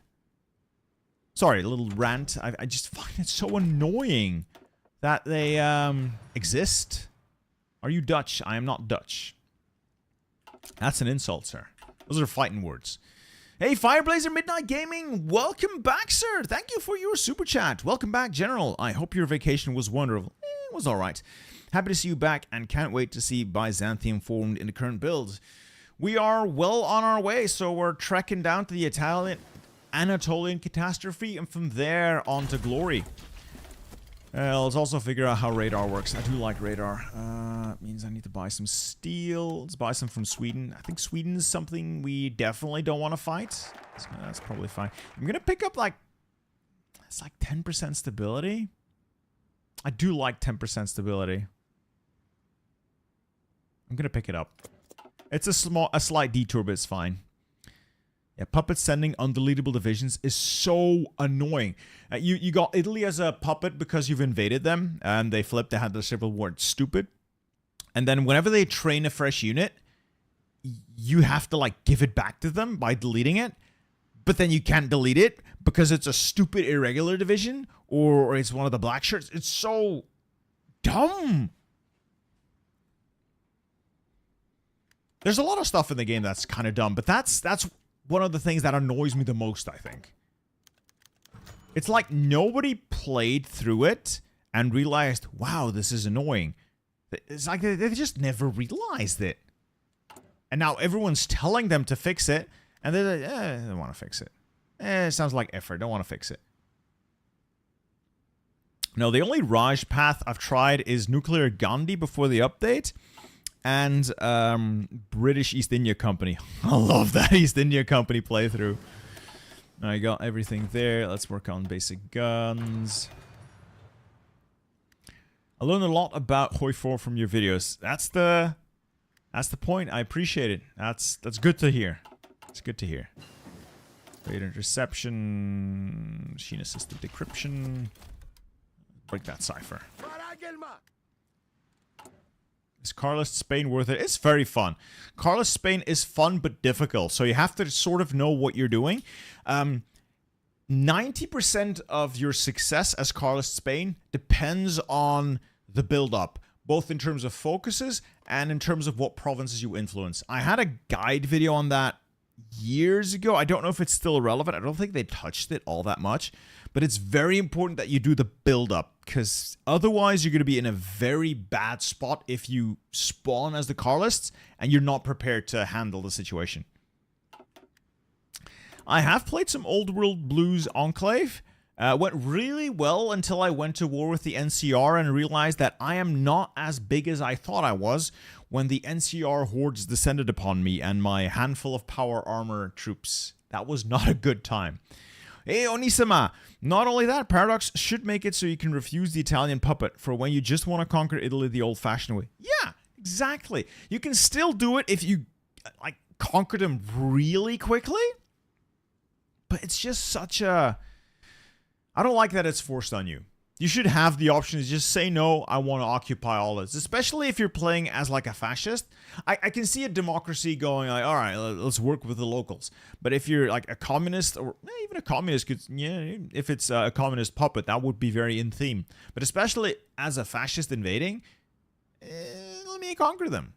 Sorry, a little rant. I just find it so annoying that they exist. Are you Dutch? I am not Dutch. That's an insult, sir. Those are fighting words. Hey, Fireblazer Midnight Gaming, welcome back, sir. Thank you for your super chat. Welcome back, General. I hope your vacation was wonderful. It was all right. Happy to see you back and can't wait to see Byzantium formed in the current build. We are well on our way, so we're trekking down to the Anatolian catastrophe, and from there on to glory. Let's also figure out how radar works. I do like radar. It means I need to buy some steel. Let's buy some from Sweden. I think Sweden is something we definitely don't want to fight. So that's probably fine. I'm gonna pick up it's like 10% stability. I do like 10% stability. I'm gonna pick it up. It's a slight detour, but it's fine. Yeah, puppet sending undeletable divisions is so annoying. You got Italy as a puppet because you've invaded them, and they flipped. They had the civil war. It's stupid. And then whenever they train a fresh unit, you have to give it back to them by deleting it. But then you can't delete it because it's a stupid irregular division or it's one of the black shirts. It's so dumb. There's a lot of stuff in the game that's kind of dumb, but that's one of the things that annoys me the most, I think. It's like nobody played through it and realized, wow, this is annoying. It's like they just never realized it. And now everyone's telling them to fix it, and they're like, I don't want to fix it. It sounds like effort, don't want to fix it. No, the only Raj path I've tried is Nuclear Gandhi before the update. And British East India Company. I love that East India Company playthrough. I got everything there. Let's work on basic guns. I learned a lot about Hoi 4 from your videos. That's the point. I appreciate it. That's good to hear. It's good to hear. Radar interception, machine assisted decryption. Break that cipher. Is Carlist Spain worth it? It's very fun. Carlist Spain is fun but difficult, so you have to sort of know what you're doing. 90% of your success as Carlist Spain depends on the build-up, both in terms of focuses and in terms of what provinces you influence. I had a guide video on that years ago. I don't know if it's still relevant. I don't think they touched it all that much. But it's very important that you do the build-up, because otherwise you're going to be in a very bad spot if you spawn as the Carlists and you're not prepared to handle the situation. I have played some Old World Blues Enclave. Went really well until I went to war with the NCR and realized that I am not as big as I thought I was when the NCR hordes descended upon me and my handful of power armor troops. That was not a good time. Hey, Onisama! Not only that, Paradox should make it so you can refuse the Italian puppet for when you just want to conquer Italy the old-fashioned way. Yeah, exactly. You can still do it if you, conquer them really quickly. But it's just such a... I don't like that it's forced on you. You should have the option to just say, no, I want to occupy all this. Especially if you're playing as a fascist. I can see a democracy going all right, let's work with the locals. But if you're a communist, or even a communist, if it's a communist puppet, that would be very in theme. But especially as a fascist invading, let me conquer them.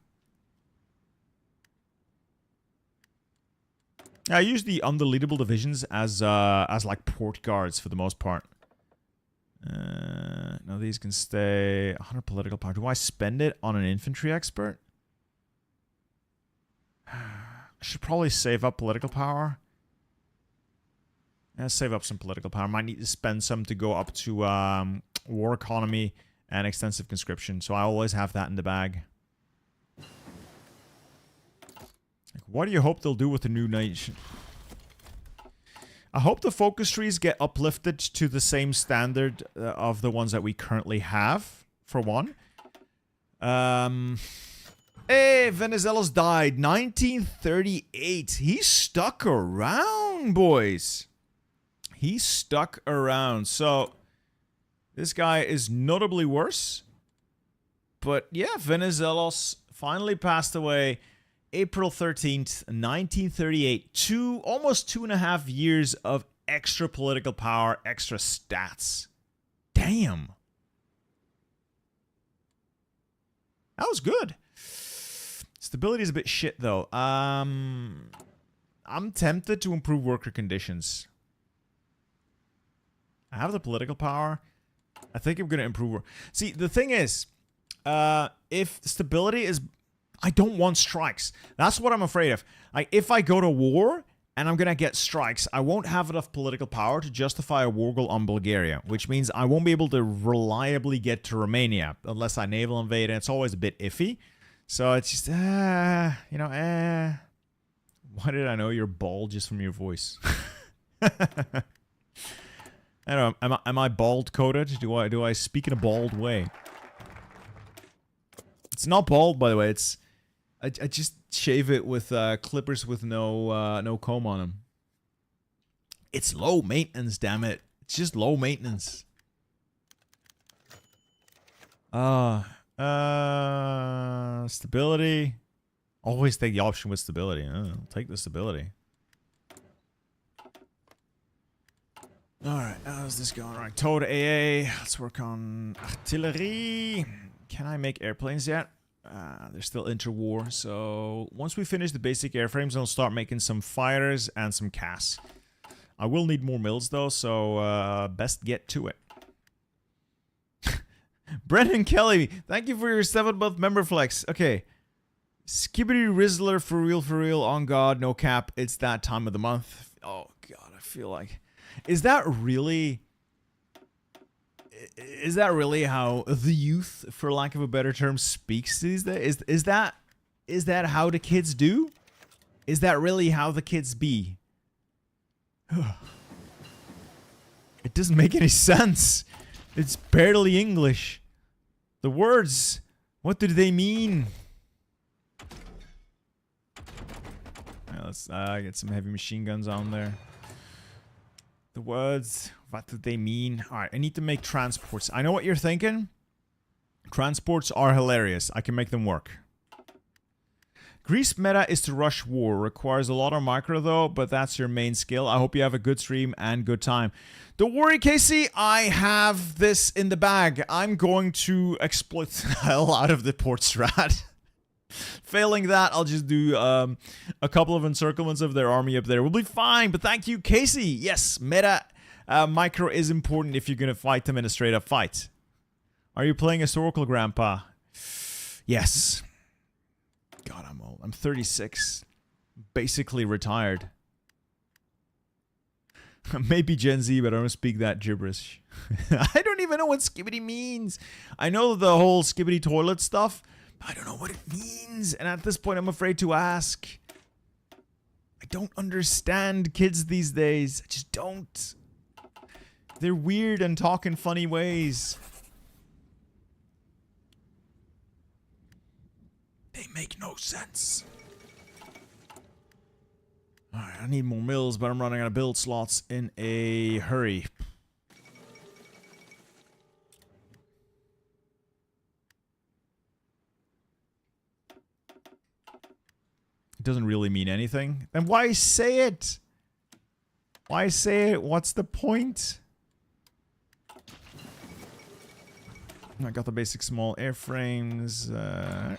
I use the undeletable divisions as port guards for the most part. No, these can stay. 100 political power. Do I spend it on an infantry expert? I should probably save up political power. Yeah, save up some political power. Might need to spend some to go up to war economy and extensive conscription. So I always have that in the bag. What do you hope they'll do with the new nation? I hope the focus trees get uplifted to the same standard of the ones that we currently have, for one. Hey, Venizelos died 1938. He stuck around, boys. He stuck around. So, this guy is notably worse. But yeah, Venizelos finally passed away April 13th, 1938. Almost 2.5 years of extra political power, extra stats. Damn. That was good. Stability is a bit shit, though. I'm tempted to improve worker conditions. I have the political power. I think I'm going to improve... See, the thing is, if stability is... I don't want strikes. That's what I'm afraid of. Like, if I go to war and I'm going to get strikes, I won't have enough political power to justify a war goal on Bulgaria, which means I won't be able to reliably get to Romania unless I naval invade, and it's always a bit iffy. So it's just, Why did I know you're bald just from your voice? I don't know. Am I bald coded? Do I speak in a bald way? It's not bald, by the way. It's I just shave it with clippers with no comb on them. It's low maintenance, damn it. It's just low maintenance. Stability. Always take the option with stability. I'll take the stability. Alright, how's this going? Alright, tow to AA. Let's work on artillery. Can I make airplanes yet? They're still interwar. So once we finish the basic airframes, I'll start making some fighters and some CAS. I will need more mills though, so best get to it. Brendan Kelly, thank you for your 7-month member flex. Okay. Skibbity Rizzler, for real, on God, no cap. It's that time of the month. Oh, God, I feel like... Is that really how the youth, for lack of a better term, speaks these days? Is that how the kids do? Is that really how the kids be? It doesn't make any sense. It's barely English. The words, what do they mean? Right, let's get some heavy machine guns on there. The words, what do they mean? Alright, I need to make transports. I know what you're thinking. Transports are hilarious. I can make them work. Greece meta is to rush war. Requires a lot of micro though, but that's your main skill. I hope you have a good stream and good time. Don't worry, Casey. I have this in the bag. I'm going to exploit the hell out of the port strat. Failing that, I'll just do a couple of encirclements of their army up there. We'll be fine, but thank you, Casey. Yes, meta micro is important if you're going to fight them in a straight-up fight. Are you playing Historical, Grandpa? Yes. God, I'm old. I'm 36. Basically retired. Maybe Gen Z, but I don't speak that gibberish. I don't even know what skibbity means. I know the whole skibbity toilet stuff. I don't know what it means, and at this point I'm afraid to ask. I don't understand kids these days. I just don't. They're weird and talk in funny ways. They make no sense. Alright, I need more mills, but I'm running out of build slots in a hurry. It doesn't really mean anything. Then why say it? Why say it? What's the point? I got the basic small airframes.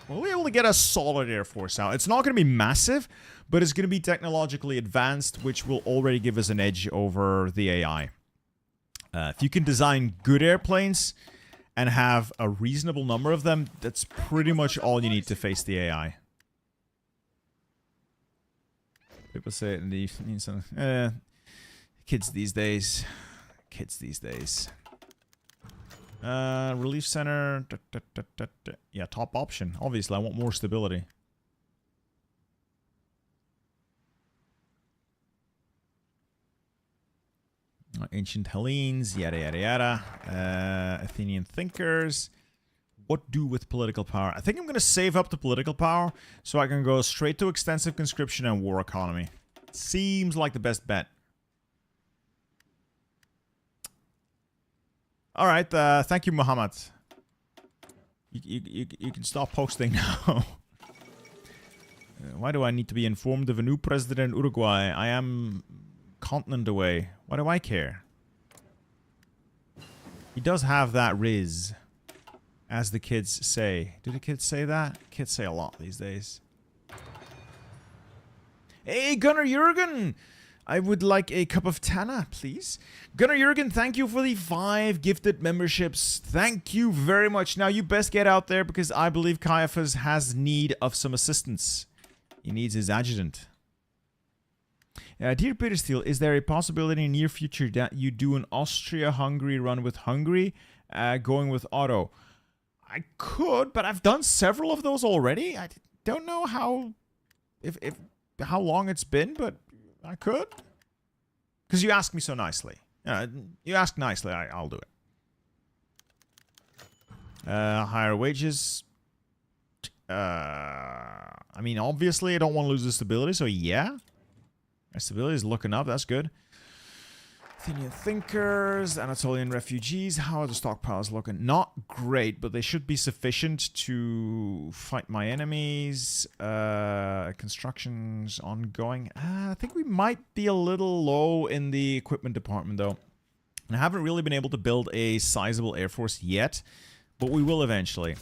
We'll be able to get a solid air force now. It's not going to be massive, but it's going to be technologically advanced, which will already give us an edge over the AI. If you can design good airplanes and have a reasonable number of them, that's pretty much all you need to face the AI. People say it means something. Kids these days. Kids these days. Relief center. Yeah, top option. Obviously, I want more stability. Ancient Hellenes, yada yada yada. Athenian thinkers. What do with political power? I think I'm going to save up the political power so I can go straight to extensive conscription and war economy. Seems like the best bet. Alright, thank you, Muhammad. You can stop posting now. Why do I need to be informed of a new president in Uruguay? I am continent away. Why do I care? He does have that riz, as the kids say. Do the kids say that? Kids say a lot these days. Hey, Gunnar Jurgen! I would like a cup of Tana, please. Gunnar Jurgen, thank you for the 5 gifted memberships. Thank you very much. Now, you best get out there because I believe Caiaphas has need of some assistance. He needs his adjutant. Dear Peter Steele, is there a possibility in the near future that you do an Austria-Hungary run with Hungary, going with Otto? I could, but I've done several of those already. I don't know how long it's been, but I could. Because you asked me so nicely. You ask nicely, I'll do it. Higher wages. I mean, obviously, I don't want to lose the stability, so yeah. My stability is looking up, that's good. Athenian thinkers, Anatolian refugees. How are the stockpiles looking? Not great, but they should be sufficient to fight my enemies. Construction's ongoing. I think we might be a little low in the equipment department, though. And I haven't really been able to build a sizable air force yet, but we will eventually.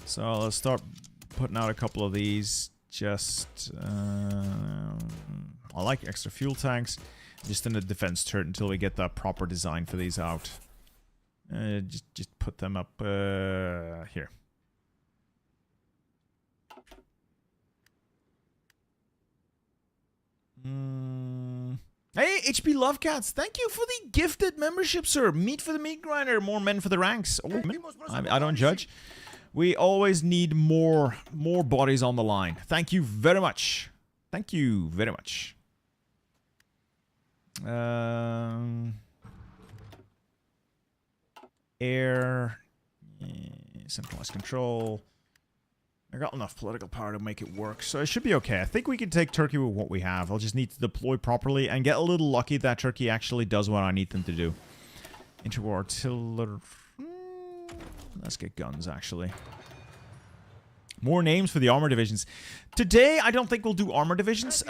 So let's start putting out a couple of these. Just, I like extra fuel tanks. Just in the defense turret until we get the proper design for these out. Just put them up here. Hey, HP Lovecats, thank you for the gifted membership, sir. Meat for the meat grinder, more men for the ranks. Oh, I don't judge. We always need more bodies on the line. Thank you very much. Thank you very much. Air, centralized control. I got enough political power to make it work, so it should be okay. I think we can take Turkey with what we have. I'll just need to deploy properly and get a little lucky that Turkey actually does what I need them to do. Interwar artillery. Let's get guns, actually. More names for the armor divisions. Today, I don't think we'll do armor divisions.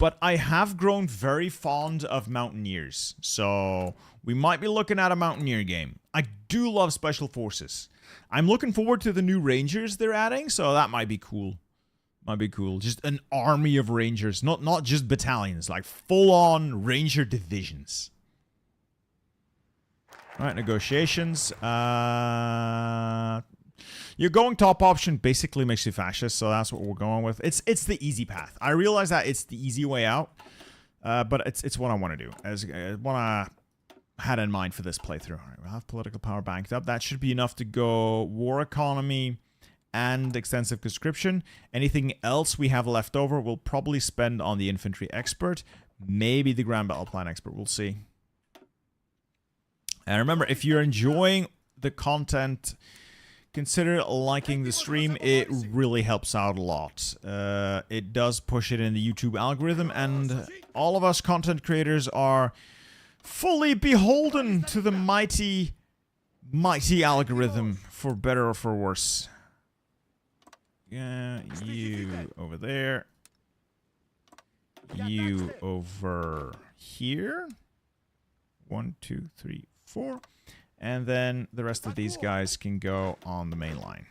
But I have grown very fond of Mountaineers, so we might be looking at a Mountaineer game. I do love Special Forces. I'm looking forward to the new Rangers they're adding, so that might be cool. Might be cool. Just an army of Rangers, not just battalions, like full-on Ranger divisions. Alright, negotiations. You're going top option basically makes you fascist, so that's what we're going with. It's the easy path. I realize that it's the easy way out, but it's what I want to do. As what I had in mind for this playthrough. All right, we'll have political power banked up. That should be enough to go war economy and extensive conscription. Anything else we have left over, we'll probably spend on the infantry expert, maybe the grand battle plan expert. We'll see. And remember, if you're enjoying the content, consider liking the stream. It really helps out a lot. It does push it in the YouTube algorithm, and all of us content creators are fully beholden to the mighty algorithm, for better or for worse. Yeah, you over there. You over here. 1, 2, 3, 4. And then the rest of these guys can go on the main line.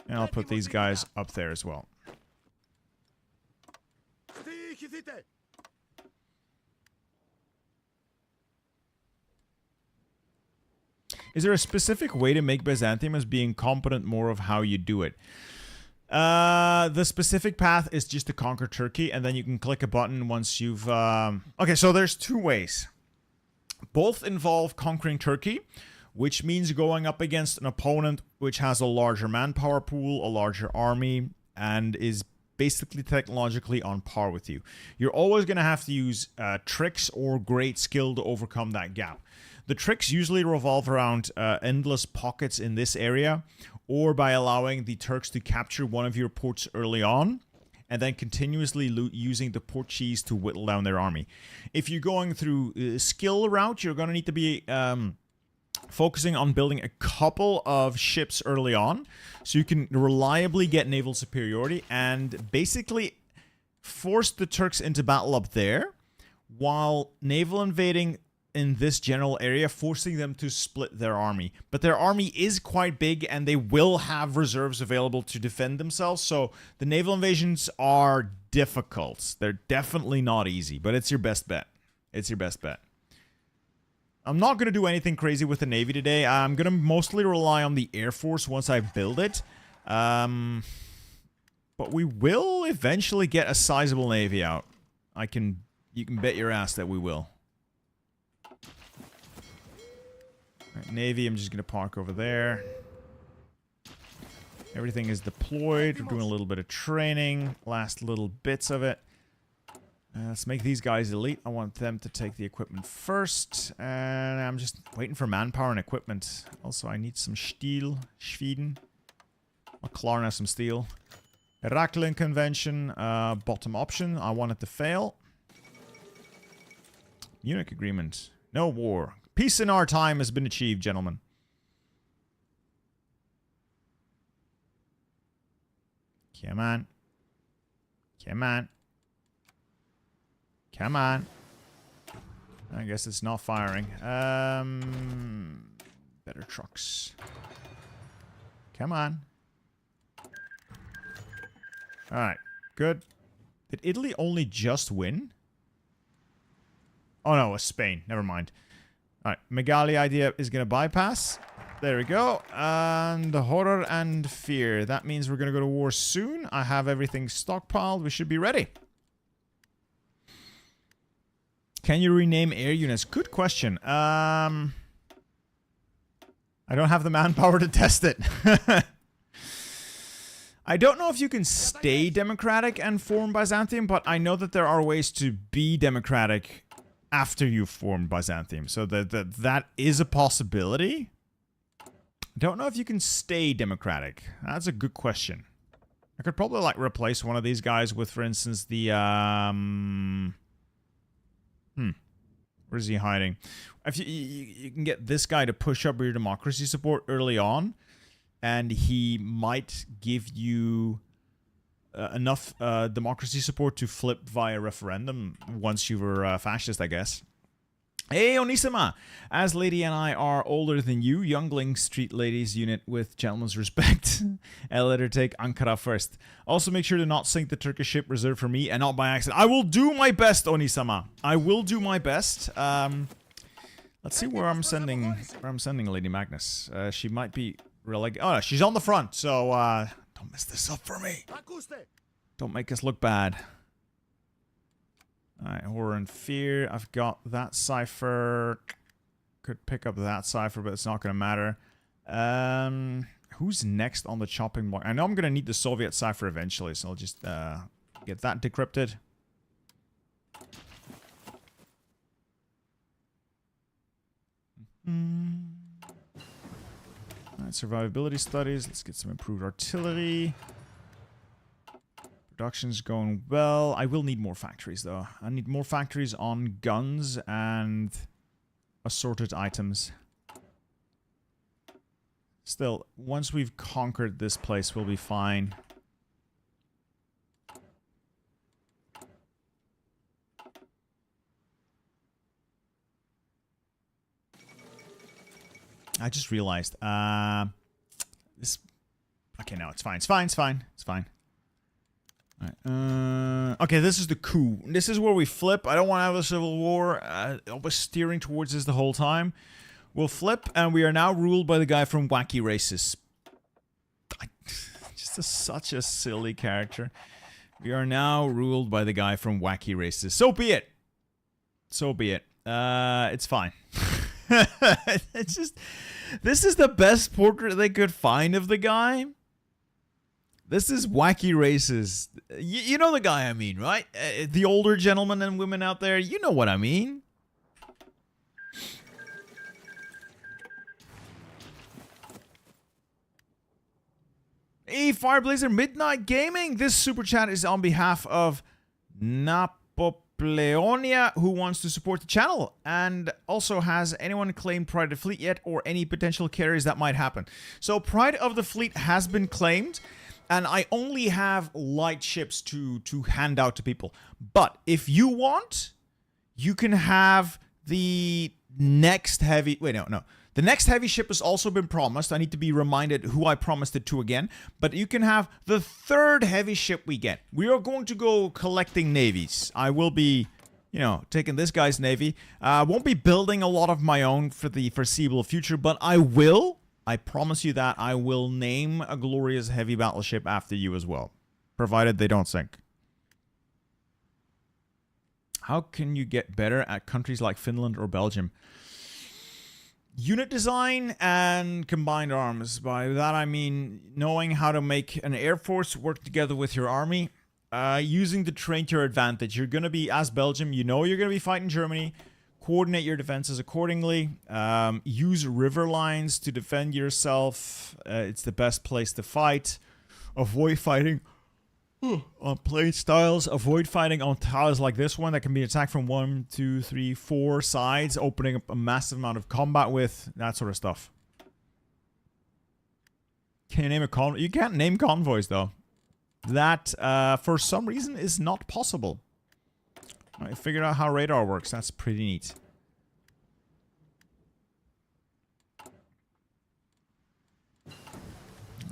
And I'll put these guys up there as well. Is there a specific way to make Byzantium as being competent more of how you do it? The specific path is just to conquer Turkey, and then you can click a button once you've... Okay, so there's two ways. Both involve conquering Turkey, which means going up against an opponent which has a larger manpower pool, a larger army, and is basically technologically on par with you. You're always going to have to use tricks or great skill to overcome that gap. The tricks usually revolve around endless pockets in this area, or by allowing the Turks to capture one of your ports early on, and then continuously using the port cheese to whittle down their army. If you're going through skill route, you're going to need to be focusing on building a couple of ships early on, so you can reliably get naval superiority and basically force the Turks into battle up there, while naval invading in this general area, forcing them to split their army. But their army is quite big, and they will have reserves available to defend themselves, so the naval invasions are difficult. They're definitely not easy, but it's your best bet. It's your best bet. I'm not going to do anything crazy with the Navy today. I'm going to mostly rely on the Air Force once I build it. But we will eventually get a sizable Navy out. You can bet your ass that we will. Right, Navy, I'm just going to park over there. Everything is deployed. We're doing a little bit of training. Last little bits of it. Let's make these guys elite. I want them to take the equipment first. And I'm just waiting for manpower and equipment. Also, I need some steel. Schweden. McLaren has some steel. Heraklion Convention. Bottom option. I want it to fail. Munich Agreement. No war. Peace in our time has been achieved, gentlemen. Come on. Come on. Come on. I guess it's not firing. Better trucks. Come on. Alright. Good. Did Italy only just win? Oh no, it was Spain. Never mind. Alright, Megali idea is going to bypass. There we go. And horror and fear. That means we're going to go to war soon. I have everything stockpiled. We should be ready. Can you rename air units? Good question. I don't have the manpower to test it. I don't know if you can stay democratic and form Byzantium, but I know that there are ways to be democratic after you've formed Byzantium. So that is a possibility. Don't know if you can stay democratic. That's a good question. I could probably like replace one of these guys with, for instance, the where's he hiding? If you can get this guy to push up your democracy support early on, and he might give you enough democracy support to flip via referendum once you were fascist, I guess. Hey, Onisama! As Lady and I are older than you, youngling street ladies unit with gentleman's respect. Let her take Ankara first. Also, make sure to not sink the Turkish ship reserved for me and not by accident. I will do my best, Onisama. I will do my best. Let's see where I'm sending Lady Magnus. She might be oh, she's on the front, so don't mess this up for me. Don't make us look bad. Alright, horror and fear. I've got that cipher. Could pick up that cipher, but it's not going to matter. Who's next on the chopping block? I know I'm going to need the Soviet cipher eventually, so I'll just get that decrypted. Alright, survivability studies. Let's get some improved artillery. Production's going well. I will need more factories, though. I need more factories on guns and assorted items. Still, once we've conquered this place, we'll be fine. I just realized, this... Okay, no, it's fine. It's fine, it's fine. It's fine. Alright, okay, this is the coup. This is where we flip. I don't want to have a civil war. I was steering towards this the whole time. We'll flip, and we are now ruled by the guy from Wacky Races. Such a silly character. We are now ruled by the guy from Wacky Races. So be it. So be it. It's fine. It's just... This is the best portrait they could find of the guy. This is wacky races. You know the guy I mean, right? The older gentlemen and women out there, you know what I mean. Hey, Fireblazer Midnight Gaming. This super chat is on behalf of Napopleonia, who wants to support the channel. And also, has anyone claimed Pride of the Fleet yet, or any potential carries that might happen? So Pride of the Fleet has been claimed, and I only have light ships to hand out to people. But if you want, you can have the next heavy... Wait, no. The next heavy ship has also been promised. I need to be reminded who I promised it to again. But you can have the third heavy ship we get. We are going to go collecting navies. I will be, you know, taking this guy's navy. I won't be building a lot of my own for the foreseeable future, but I will. I promise you that I will name a glorious heavy battleship after you as well. Provided they don't sink. How can you get better at countries like Finland or Belgium? Unit design and combined arms. By that I mean knowing how to make an air force work together with your army. Using the terrain to your advantage. You're going to be, as Belgium, you know you're going to be fighting Germany. Coordinate your defenses accordingly. Use river lines to defend yourself. It's the best place to fight. Avoid fighting on plate styles. Avoid fighting on tiles like this one that can be attacked from 1, 2, 3, 4 sides, opening up a massive amount of combat with that sort of stuff. Can you name a convoy? You can't name convoys though. That for some reason is not possible. I figured out how radar works. That's pretty neat.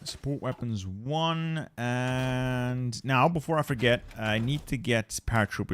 Support weapons 1, and now before I forget, I need to get paratroopers.